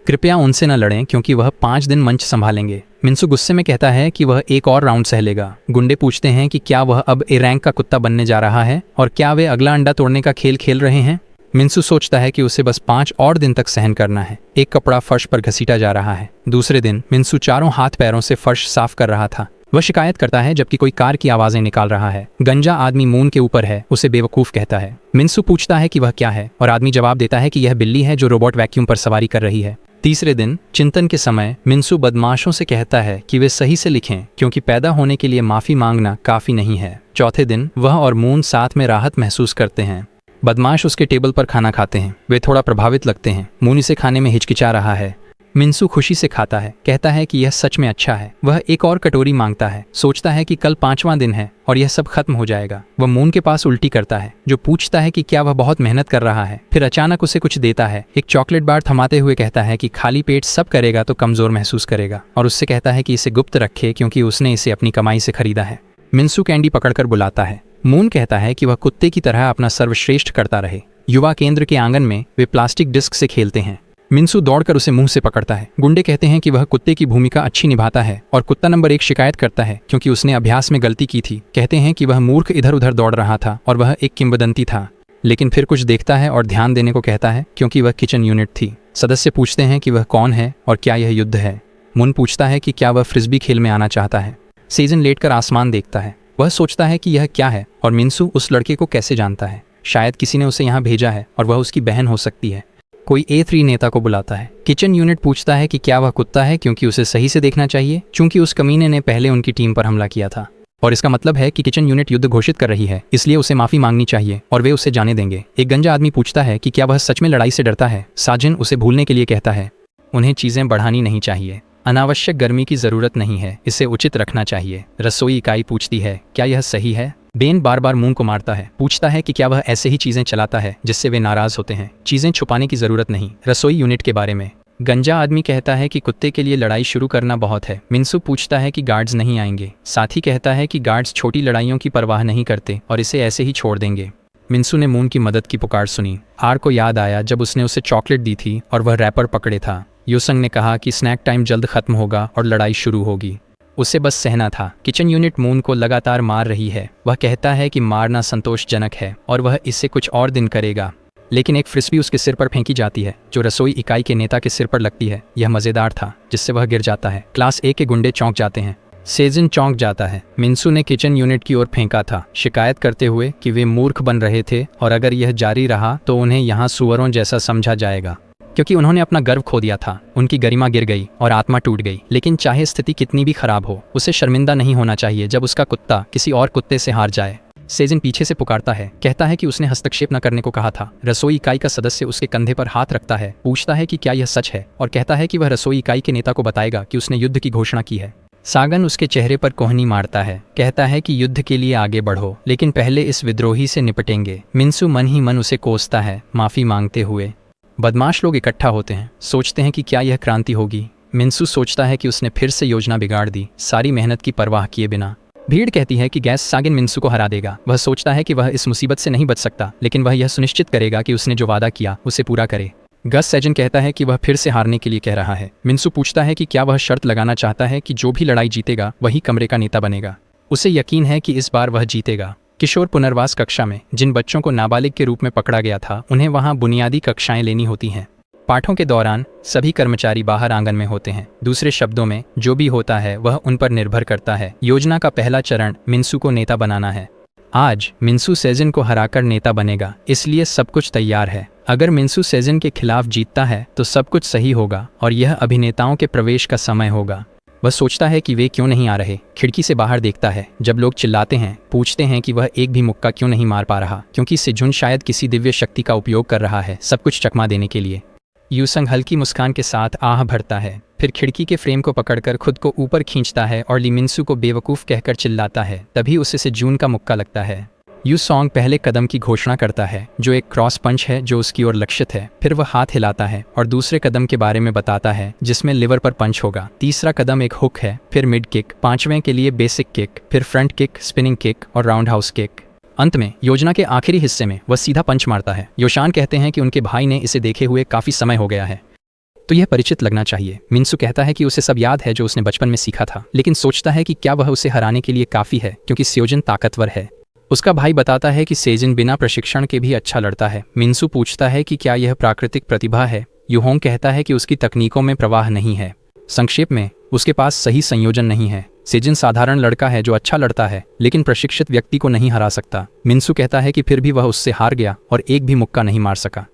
कृपया उनसे न लड़ें क्योंकि वह 5 दिन मंच संभालेंगे। मिन्सू गुस्से में कहता है कि वह एक और राउंड सह लेगा। गुंडे पूछते हैं कि क्या वह अब ए रैंक का कुत्ता बनने जा रहा है और क्या वे अगला अंडा तोड़ने का खेल खेल रहे हैं। मिन्सू सोचता है कि उसे बस 5 और दिन तक सहन करना है। एक कपड़ा फर्श पर घसीटा जा रहा है। दूसरे दिन मिन्सू चारों हाथ पैरों से फर्श साफ कर रहा था। वह शिकायत करता है जबकि कोई कार की आवाजें निकाल रहा है। गंजा आदमी मून के ऊपर है, उसे बेवकूफ कहता है। मिन्सू पूछता है कि वह क्या है और आदमी जवाब देता है कि यह बिल्ली है जो रोबोट वैक्यूम पर सवारी कर रही है। तीसरे दिन चिंतन के समय मिन्सू बदमाशों से कहता है कि वे सही से लिखें क्योंकि पैदा होने के लिए माफी मांगना काफी नहीं है। चौथे दिन वह और मून साथ में राहत महसूस करते हैं। बदमाश उसके टेबल पर खाना खाते हैं। वे थोड़ा प्रभावित लगते हैं। मून इसे खाने में हिचकिचा रहा है। मिन्सू खुशी से खाता है, कहता है कि यह सच में अच्छा है। वह एक और कटोरी मांगता है, सोचता है कि कल 5वां दिन है और यह सब खत्म हो जाएगा। वह मून के पास उल्टी करता है जो पूछता है कि क्या वह बहुत मेहनत कर रहा है। फिर अचानक उसे कुछ देता है। एक चॉकलेट बार थमाते हुए कहता है कि खाली पेट सब करेगा तो कमजोर महसूस करेगा और उससे कहता है कि इसे गुप्त रखे क्योंकि उसने इसे अपनी कमाई से खरीदा है। मिन्सू कैंडी पकड़कर बुलाता है। मून कहता है कि वह कुत्ते की तरह अपना सर्वश्रेष्ठ करता रहे। युवा केंद्र के आंगन में वे प्लास्टिक डिस्क से खेलते हैं। मिन्सू दौड़कर उसे मुंह से पकड़ता है। गुंडे कहते हैं कि वह कुत्ते की भूमिका अच्छी निभाता है और कुत्ता नंबर 1 शिकायत करता है क्योंकि उसने अभ्यास में गलती की थी। कहते हैं कि वह मूर्ख इधर उधर दौड़ रहा था और वह एक किंवदंती था, लेकिन फिर कुछ देखता है और ध्यान देने को कहता है क्योंकि वह किचन यूनिट थी। सदस्य पूछते हैं कि वह कौन है और क्या यह युद्ध है। मुन पूछता है कि क्या वह फ्रिस्बी खेल में आना चाहता है। सेजन लेटकर आसमान देखता है। वह सोचता है कि यह क्या है और मिन्सू उस लड़के को कैसे जानता है। शायद किसी ने उसे यहाँ भेजा है और वह उसकी बहन हो सकती है। कोई A3 नेता को बुलाता है। किचन यूनिट पूछता है कि क्या वह कुत्ता है, क्योंकि उसे सही से देखना चाहिए, चूंकि उस कमीने ने पहले उनकी टीम पर हमला किया था और इसका मतलब है कि किचन यूनिट युद्ध घोषित कर रही है, इसलिए उसे माफी मांगनी चाहिए और वे उसे जाने देंगे। एक गंजा आदमी पूछता है कि क्या वह सच में लड़ाई से डरता है। साजिन उसे भूलने के लिए कहता है उन्हें चीजें बढ़ानी नहीं चाहिए, अनावश्यक गर्मी की जरूरत नहीं है, इसे उचित रखना चाहिए। रसोई इकाई पूछती है क्या यह सही है। बेन बार बार मुंह को मारता है, पूछता है कि क्या वह ऐसे ही चीजें चलाता है जिससे वे नाराज होते हैं। चीजें छुपाने की जरूरत नहीं। रसोई यूनिट के बारे में गंजा आदमी कहता है कि कुत्ते के लिए लड़ाई शुरू करना बहुत है। मिन्सू पूछता है कि गार्ड्स नहीं आएंगे। साथी कहता है कि गार्ड्स छोटी लड़ाइयों की परवाह नहीं करते और इसे ऐसे ही छोड़ देंगे। मिन्सू ने मून की मदद की पुकार सुनी। आर को याद आया जब उसने उसे चॉकलेट दी थी और वह रैपर पकड़े था। योसंग ने कहा कि स्नैक टाइम जल्द खत्म होगा और लड़ाई शुरू होगी, उसे बस सहना था। किचन यूनिट मून को लगातार मार रही है। वह कहता है कि मारना संतोषजनक है और वह इसे कुछ और दिन करेगा, लेकिन एक फ्रिस्बी उसके सिर पर फेंकी जाती है जो रसोई इकाई के नेता के सिर पर लगती है। यह मजेदार था, जिससे वह गिर जाता है। क्लास A के गुंडे चौंक जाते हैं। सेजिन चौंक जाता है। मिन्सू ने किचन यूनिट की ओर फेंका था, शिकायत करते हुए कि वे मूर्ख बन रहे थे और अगर यह जारी रहा तो उन्हें यहाँ सुअरों जैसा समझा जाएगा, क्योंकि उन्होंने अपना गर्व खो दिया था। उनकी गरिमा गिर गई और आत्मा टूट गई। लेकिन चाहे स्थिति कितनी भी खराब हो, उसे शर्मिंदा नहीं होना चाहिए जब उसका कुत्ता किसी और कुत्ते से हार जाए। सेजिन पीछे से पुकारता है, कहता है कि उसने हस्तक्षेप न करने को कहा था। रसोई इकाई का सदस्य उसके कंधे पर हाथ रखता है, पूछता है कि क्या यह सच है और कहता है कि वह रसोई इकाई के नेता को बताएगा कि उसने युद्ध की घोषणा की है। सागन उसके चेहरे पर कोहनी मारता है, कहता है कि युद्ध के लिए आगे बढ़ो, लेकिन पहले इस विद्रोही से निपटेंगे। मिन्सू मन ही मन उसे कोसता है, माफी मांगते हुए। बदमाश लोग इकट्ठा होते हैं, सोचते हैं कि क्या यह क्रांति होगी। मिन्सू सोचता है कि उसने फिर से योजना बिगाड़ दी, सारी मेहनत की परवाह किए बिना। भीड़ कहती है कि गैस सागिन मिन्सू को हरा देगा। वह सोचता है कि वह इस मुसीबत से नहीं बच सकता, लेकिन वह यह सुनिश्चित करेगा कि उसने जो वादा किया उसे पूरा करे। गस सेजन कहता है कि वह फिर से हारने के लिए कह रहा है। मिन्सू पूछता है कि क्या वह शर्त लगाना चाहता है कि जो भी लड़ाई जीतेगा वही कमरे का नेता बनेगा। उसे यकीन है कि इस बार वह जीतेगा। किशोर पुनर्वास कक्षा में जिन बच्चों को नाबालिग के रूप में पकड़ा गया था, उन्हें वहां बुनियादी कक्षाएं लेनी होती हैं। पाठों के दौरान सभी कर्मचारी बाहर आंगन में होते हैं। दूसरे शब्दों में, जो भी होता है वह उन पर निर्भर करता है। योजना का पहला चरण मिन्सू को नेता बनाना है। आज मिन्सू सेजिन को हराकर नेता बनेगा, इसलिए सब कुछ तैयार है। अगर मिन्सू सेजिन के खिलाफ जीतता है तो सब कुछ सही होगा और यह अभिनेताओं के प्रवेश का समय होगा। वह सोचता है कि वे क्यों नहीं आ रहे। खिड़की से बाहर देखता है जब लोग चिल्लाते हैं, पूछते हैं कि वह एक भी मुक्का क्यों नहीं मार पा रहा, क्योंकि सेजुन शायद किसी दिव्य शक्ति का उपयोग कर रहा है सब कुछ चकमा देने के लिए। यूसंग हल्की मुस्कान के साथ आह भरता है, फिर खिड़की के फ्रेम को पकड़कर खुद को ऊपर खींचता है और ली मिन्सू को बेवकूफ़ कहकर चिल्लाता है। तभी उसे सेजुन का मुक्का लगता है। यूसोंग पहले कदम की घोषणा करता है, जो एक क्रॉस पंच है जो उसकी ओर लक्षित है। फिर वह हाथ हिलाता है और दूसरे कदम के बारे में बताता है जिसमें लिवर पर पंच होगा। तीसरा कदम एक हुक है, फिर मिड किक, पांचवें के लिए बेसिक किक, फिर फ्रंट किक, स्पिनिंग किक और राउंड हाउस किक। अंत में योजना के आखिरी हिस्से में वह सीधा पंच मारता है। योशान कहते हैं कि उनके भाई ने इसे देखे हुए काफी समय हो गया है, तो यह परिचित लगना चाहिए। मिन्सू कहता है कि उसे सब याद है जो उसने बचपन में सीखा था, लेकिन सोचता है कि क्या वह उसे हराने के लिए काफी है, क्योंकि सेजुन ताकतवर है। उसका भाई बताता है कि सेजिन बिना प्रशिक्षण के भी अच्छा लड़ता है। मिन्सू पूछता है कि क्या यह प्राकृतिक प्रतिभा है। यूहोंग कहता है कि उसकी तकनीकों में प्रवाह नहीं है। संक्षेप में, उसके पास सही संयोजन नहीं है। सेजिन साधारण लड़का है जो अच्छा लड़ता है, लेकिन प्रशिक्षित व्यक्ति को नहीं हरा सकता। मिन्सू कहता है कि फिर भी वह उससे हार गया और एक भी मुक्का नहीं मार सका,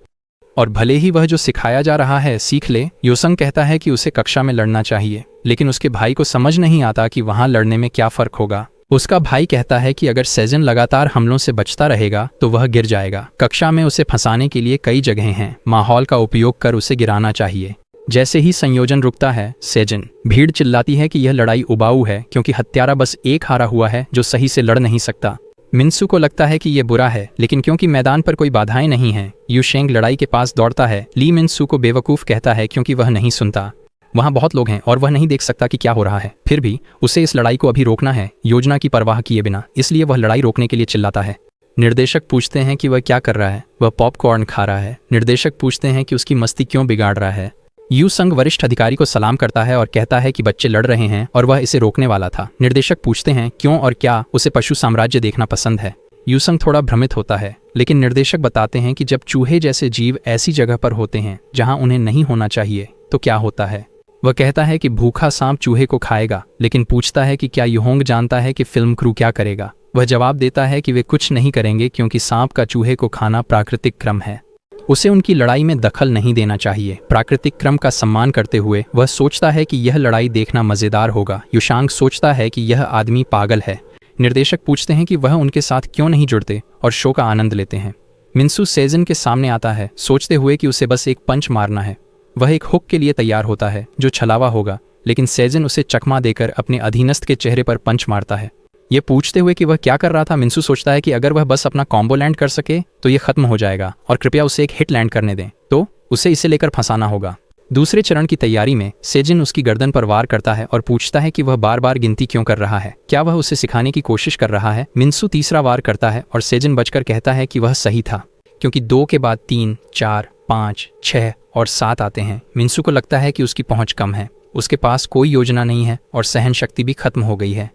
और भले ही वह जो सिखाया जा रहा है सीख ले। योसंग कहता है कि उसे कक्षा में लड़ना चाहिए, लेकिन उसके भाई को समझ नहीं आता कि वहां लड़ने में क्या फर्क होगा। उसका भाई कहता है कि अगर सेजिन लगातार हमलों से बचता रहेगा तो वह गिर जाएगा। कक्षा में उसे फंसाने के लिए कई जगह हैं, माहौल का उपयोग कर उसे गिराना चाहिए। जैसे ही संयोजन रुकता है, सेजिन। भीड़ चिल्लाती है कि यह लड़ाई उबाऊ है क्योंकि हत्यारा बस एक हारा हुआ है जो सही से लड़ नहीं सकता। मिन्सू को लगता है कि यह बुरा है, लेकिन क्योंकि मैदान पर कोई बाधाएं नहीं हैं, यूशेंग लड़ाई के पास दौड़ता है। ली मिन्सू को बेवकूफ़ कहता है क्योंकि वह नहीं सुनता। वहाँ बहुत लोग हैं और वह नहीं देख सकता कि क्या हो रहा है। फिर भी उसे इस लड़ाई को अभी रोकना है, योजना की परवाह किए बिना, इसलिए वह लड़ाई रोकने के लिए चिल्लाता है। निर्देशक पूछते हैं कि वह क्या कर रहा है। वह पॉपकॉर्न खा रहा है। निर्देशक पूछते हैं कि उसकी मस्ती क्यों बिगाड़ रहा है। यूसंग वरिष्ठ अधिकारी को सलाम करता है और कहता है कि बच्चे लड़ रहे हैं और वह इसे रोकने वाला था। निर्देशक पूछते हैं क्यों और क्या उसे पशु साम्राज्य देखना पसंद है। यूसंग थोड़ा भ्रमित होता है, लेकिन निर्देशक बताते हैं कि जब चूहे जैसे जीव ऐसी जगह पर होते हैं जहां उन्हें नहीं होना चाहिए तो क्या होता है। वह कहता है कि भूखा सांप चूहे को खाएगा, लेकिन पूछता है कि क्या युहोंग जानता है कि फिल्म क्रू क्या करेगा। वह जवाब देता है कि वे कुछ नहीं करेंगे क्योंकि सांप का चूहे को खाना प्राकृतिक क्रम है। उसे उनकी लड़ाई में दखल नहीं देना चाहिए। प्राकृतिक क्रम का सम्मान करते हुए वह सोचता है कि यह लड़ाई देखना मज़ेदार होगा। युशांग सोचता है कि यह आदमी पागल है। निर्देशक पूछते हैं कि वह उनके साथ क्यों नहीं जुड़ते और शो का आनंद लेते हैं। मिन्सू सेजन के सामने आता है, सोचते हुए कि उसे बस एक पंच मारना है। वह एक हुक के लिए तैयार होता है जो छलावा होगा, लेकिन सेजन उसे चकमा देकर अपने अधीनस्थ के चेहरे पर पंच मारता है। ये पूछते हुए कि वह क्या कर रहा था, मिन्सू सोचता है कि अगर वह बस अपना कॉम्बो लैंड कर सके तो ये खत्म हो जाएगा और कृपया उसे एक हिट लैंड करने दें, तो उसे इसे लेकर फंसाना होगा। दूसरे चरण की तैयारी में सेजिन उसकी गर्दन पर वार करता है और पूछता है कि वह बार बार गिनती क्यों कर रहा है, क्या वह उसे सिखाने की कोशिश कर रहा है। मिन्सू तीसरा वार करता है और सेजिन बचकर कहता है कि वह सही था, क्योंकि 2 के बाद 3, 4, 5, 6 और 7 आते हैं। मिन्सू को लगता है कि उसकी पहुंच कम है, उसके पास कोई योजना नहीं है और सहन शक्ति भी खत्म हो गई है।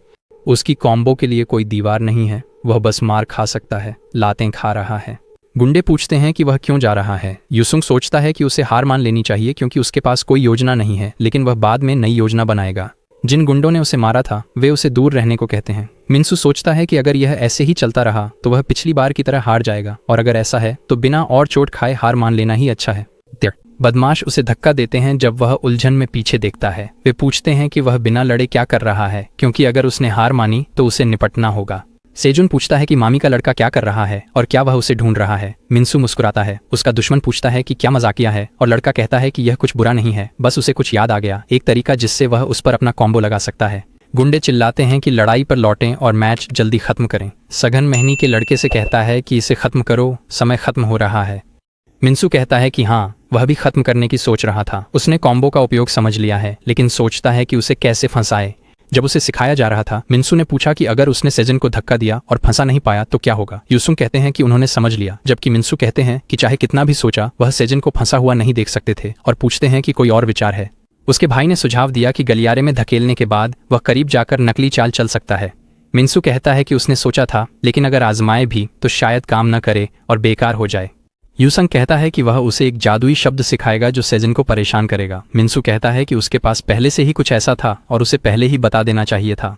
उसकी कॉम्बो के लिए कोई दीवार नहीं है, वह बस मार खा सकता है, लातें खा रहा है। गुंडे पूछते हैं कि वह क्यों जा रहा है। युसुंग सोचता है कि उसे हार मान लेनी चाहिए क्योंकि उसके पास कोई योजना नहीं है, लेकिन वह बाद में नई योजना बनाएगा। जिन गुंडों ने उसे मारा था वे उसे दूर रहने को कहते हैं। मिन्सू सोचता है कि अगर यह ऐसे ही चलता रहा तो वह पिछली बार की तरह हार जाएगा, और अगर ऐसा है तो बिना और चोट खाए हार मान लेना ही अच्छा है। बदमाश उसे धक्का देते हैं जब वह उलझन में पीछे देखता है। वे पूछते हैं कि वह बिना लड़े क्या कर रहा है, क्योंकि अगर उसने हार मानी तो उसे निपटना होगा। सेजुन पूछता है कि मामी का लड़का क्या कर रहा है और क्या वह उसे ढूंढ रहा है। मिन्सू मुस्कुराता है। उसका दुश्मन पूछता है कि क्या मजाकिया है, और लड़का कहता है कि यह कुछ बुरा नहीं है, बस उसे कुछ याद आ गया, एक तरीका जिससे वह उस पर अपना कॉम्बो लगा सकता है। गुंडे चिल्लाते हैं कि लड़ाई पर लौटें और मैच जल्दी खत्म करें। सघन महनी के लड़के से कहता है कि इसे खत्म करो, समय खत्म हो रहा है। मिन्सू कहता है कि हाँ, वह भी खत्म करने की सोच रहा था। उसने कॉम्बो का उपयोग समझ लिया है, लेकिन सोचता है कि उसे कैसे फंसाए। जब उसे सिखाया जा रहा था, मिन्सू ने पूछा कि अगर उसने सेजन को धक्का दिया और फंसा नहीं पाया तो क्या होगा। युसुंग कहते हैं कि उन्होंने समझ लिया, जबकि मिन्सू कहते हैं कि चाहे कितना भी सोचा वह सेजन को फंसा हुआ नहीं देख सकते थे, और पूछते हैं कि कोई और विचार है। उसके भाई ने सुझाव दिया कि गलियारे में धकेलने के बाद वह करीब जाकर नकली चाल चल सकता है। मिन्सू कहता है कि उसने सोचा था, लेकिन अगर आजमाए भी तो शायद काम न करे और बेकार हो जाए। युसंग कहता है कि वह उसे एक जादुई शब्द सिखाएगा जो सेजन को परेशान करेगा। मिन्सू कहता है कि उसके पास पहले से ही कुछ ऐसा था और उसे पहले ही बता देना चाहिए था।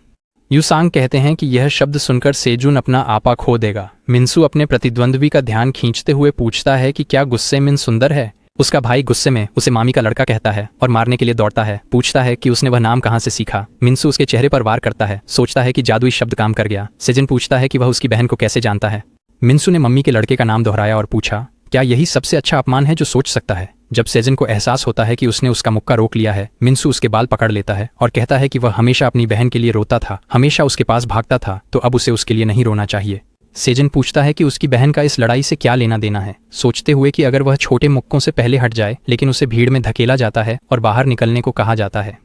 युसांग कहते हैं कि यह शब्द सुनकर सेजुन अपना आपा खो देगा। मिन्सू अपने प्रतिद्वंद्वी का ध्यान खींचते हुए पूछता है कि क्या गुस्से मिन सुंदर है। उसका भाई गुस्से में उसे मामी का लड़का कहता है और मारने के लिए दौड़ता है। पूछता है कि उसने वह नाम कहाँ से सीखा। मिन्सू उसके चेहरे पर वार करता है, सोचता है कि जादुई शब्द काम कर गया। सेजन पूछता है कि वह उसकी बहन को कैसे जानता है। मिन्सू ने मम्मी के लड़के का नाम दोहराया और पूछा, क्या यही सबसे अच्छा अपमान है जो सोच सकता है। जब सेजन को एहसास होता है कि उसने उसका मुक्का रोक लिया है, मिन्सू उसके बाल पकड़ लेता है और कहता है कि वह हमेशा अपनी बहन के लिए रोता था, हमेशा उसके पास भागता था, तो अब उसे उसके लिए नहीं रोना चाहिए। सेजन पूछता है कि उसकी बहन का इस लड़ाई से क्या लेना देना है, सोचते हुए कि अगर वह छोटे मुक्कों से पहले हट जाए, लेकिन उसे भीड़ में धकेला जाता है और बाहर निकलने को कहा जाता है।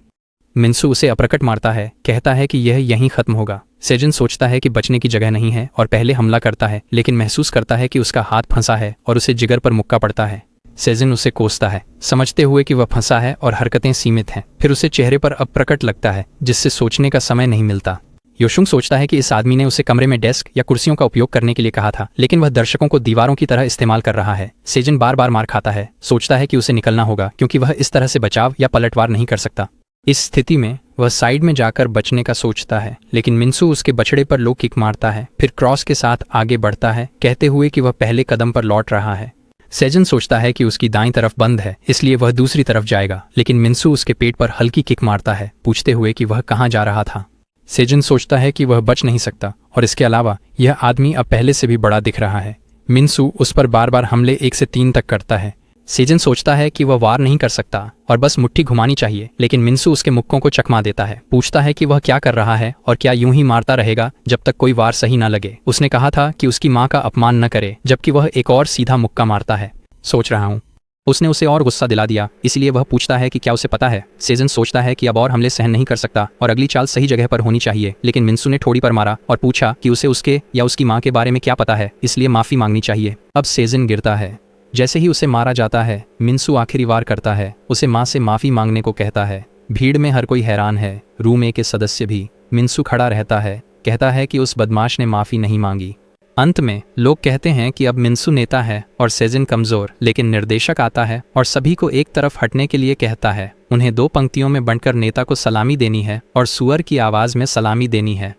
मिन्सू उसे अपरकट मारता है, कहता है कि यह यहीं खत्म होगा। सेजन सोचता है कि बचने की जगह नहीं है और पहले हमला करता है, लेकिन महसूस करता है कि उसका हाथ फंसा है और उसे जिगर पर मुक्का पड़ता है। सेजन उसे कोसता है, समझते हुए कि वह फंसा है और हरकतें सीमित हैं। फिर उसे चेहरे पर अप्रकट लगता है, जिससे सोचने का समय नहीं मिलता। योशुंग सोचता है कि इस आदमी ने उसे कमरे में डेस्क या कुर्सियों का उपयोग करने के लिए कहा था, लेकिन वह दर्शकों को दीवारों की तरह इस्तेमाल कर रहा है। सेजन बार बार मार खाता है, सोचता है कि उसे निकलना होगा क्योंकि वह इस तरह से बचाव या पलटवार नहीं कर सकता। इस स्थिति में वह साइड में जाकर बचने का सोचता है, लेकिन मिन्सू उसके बछड़े पर लो किक मारता है, फिर क्रॉस के साथ आगे बढ़ता है, कहते हुए कि वह पहले कदम पर लौट रहा है। सेजन सोचता है कि उसकी दाईं तरफ बंद है, इसलिए वह दूसरी तरफ जाएगा, लेकिन मिन्सू उसके पेट पर हल्की किक मारता है, पूछते हुए कि वह कहाँ जा रहा था। सेजन सोचता है कि वह बच नहीं सकता, और इसके अलावा यह आदमी अब पहले से भी बड़ा दिख रहा है। मिन्सू उस पर बार बार हमले 1 से 3 तक करता है। सेजन सोचता है कि वह वार नहीं कर सकता और बस मुट्ठी घुमानी चाहिए, लेकिन मिन्सू उसके मुक्कों को चकमा देता है। पूछता है कि वह क्या कर रहा है और क्या यूं ही मारता रहेगा जब तक कोई वार सही ना लगे। उसने कहा था कि उसकी माँ का अपमान न करे, जबकि वह एक और सीधा मुक्का मारता है। सोच रहा हूँ उसने उसे और गुस्सा दिला दिया, इसलिए वह पूछता है कि क्या उसे पता है। सेजन सोचता है कि अब और हमले सहन नहीं कर सकता और अगली चाल सही जगह पर होनी चाहिए, लेकिन मिन्सू ने ठोड़ी पर मारा और पूछा कि उसे उसके या उसकी माँ के बारे में क्या पता है, इसलिए माफी मांगनी चाहिए। अब सेजन गिरता है। जैसे ही उसे मारा जाता है, मिन्सू आखिरी वार करता है, उसे माँ से माफी मांगने को कहता है। भीड़ में हर कोई हैरान है, रूम ए के सदस्य भी। मिन्सू खड़ा रहता है, कहता है कि उस बदमाश ने माफी नहीं मांगी। अंत में लोग कहते हैं कि अब मिन्सू नेता है और सेजिन कमजोर, लेकिन निर्देशक आता है और सभी को एक तरफ हटने के लिए कहता है। उन्हें 2 पंक्तियों में बंटकर नेता को सलामी देनी है और सुअर की आवाज में सलामी देनी है।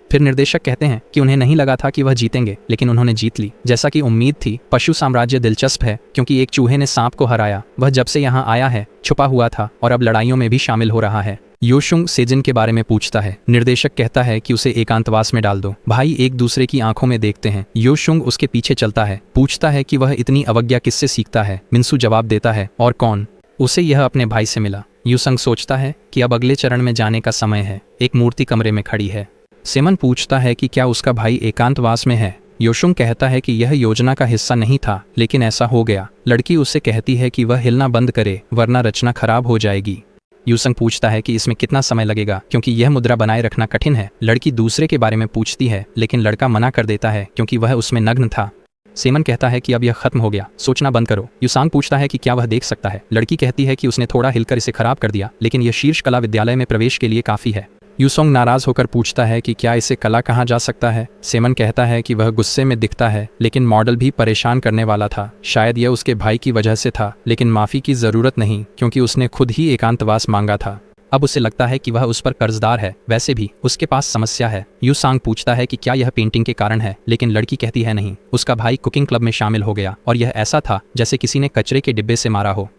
फिर निर्देशक कहते हैं कि उन्हें नहीं लगा था कि वह जीतेंगे, लेकिन उन्होंने जीत ली जैसा कि उम्मीद थी। पशु साम्राज्य दिलचस्प है क्योंकि एक चूहे ने सांप को हराया। वह जब से यहाँ आया है छुपा हुआ था और अब लड़ाइयों में भी शामिल हो रहा है। योशुंग सेजिन के बारे में पूछता है। निर्देशक कहता है कि उसे एकांतवास में डाल दो। भाई एक दूसरे की आंखों में देखते हैं। योशुंग उसके पीछे चलता है, पूछता है कि वह इतनी अवज्ञा किससे सीखता है। मिन्सू जवाब देता है, और कौन? उसे यह अपने भाई से मिला। यूसंग सोचता है कि अब अगले चरण में जाने का समय है। एक मूर्ति कमरे में खड़ी है। सेमन पूछता है कि क्या उसका भाई एकांतवास में है। योशुंग कहता है कि यह योजना का हिस्सा नहीं था, लेकिन ऐसा हो गया। लड़की उससे कहती है कि वह हिलना बंद करे वरना रचना खराब हो जाएगी। यूसंग पूछता है कि इसमें कितना समय लगेगा क्योंकि यह मुद्रा बनाए रखना कठिन है। लड़की दूसरे के बारे में पूछती है, लेकिन लड़का मना कर देता है क्योंकि वह उसमें नग्न था। सेमन कहता है कि अब यह खत्म हो गया, सोचना बंद करो। युसांग पूछता है कि क्या वह देख सकता है। लड़की कहती है कि उसने थोड़ा हिलकर इसे खराब कर दिया, लेकिन यह शीर्ष कला विद्यालय में प्रवेश के लिए काफी है। यूसोंग नाराज होकर पूछता है कि क्या इसे कला कहा जा सकता है। सेमन कहता है कि वह गुस्से में दिखता है, लेकिन मॉडल भी परेशान करने वाला था। शायद यह उसके भाई की वजह से था, लेकिन माफी की जरूरत नहीं क्योंकि उसने खुद ही एकांतवास मांगा था। अब उसे लगता है कि वह उस पर कर्जदार है। वैसे भी उसके पास समस्या है। यूसांग पूछता है कि क्या यह पेंटिंग के कारण है, लेकिन लड़की कहती है नहीं। उसका भाई कुकिंग क्लब में शामिल हो गया और यह ऐसा था जैसे किसी ने कचरे के डिब्बे से मारा हो।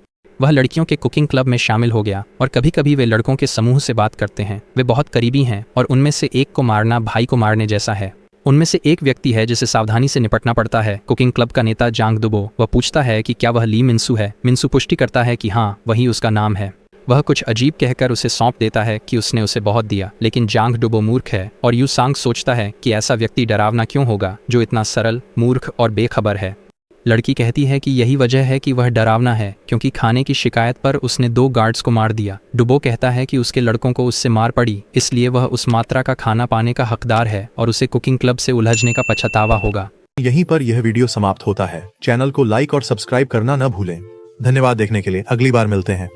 वह लड़कियों के कुकिंग क्लब में शामिल हो गया और कभी कभी वे लड़कों के समूह से बात करते हैं। वे बहुत करीबी हैं और उनमें से एक को मारना भाई को मारने जैसा है। उनमें से एक व्यक्ति है जिसे सावधानी से निपटना पड़ता है। कुकिंग क्लब का नेता जांग दुबो। वह पूछता है कि क्या वह ली मिन्सू है। मिन्सू पुष्टि करता है कि हाँ, वही उसका नाम है। वह कुछ अजीब कहकर उसे सौंप देता है कि उसने उसे बहुत दिया, लेकिन जांग डुबो मूर्ख है और यूसांग सोचता है कि ऐसा व्यक्ति डरावना क्यों होगा जो इतना सरल, मूर्ख और बेखबर है। लड़की कहती है कि यही वजह है कि वह डरावना है क्योंकि खाने की शिकायत पर उसने 2 गार्ड्स को मार दिया। डुबो कहता है कि उसके लड़कों को उससे मार पड़ी, इसलिए वह उस मात्रा का खाना पाने का हकदार है और उसे कुकिंग क्लब से उलझने का पछतावा होगा।
यहीं पर यह वीडियो समाप्त होता है। चैनल को लाइक और सब्सक्राइब करना न भूलें। धन्यवाद देखने के लिए। अगली बार मिलते हैं।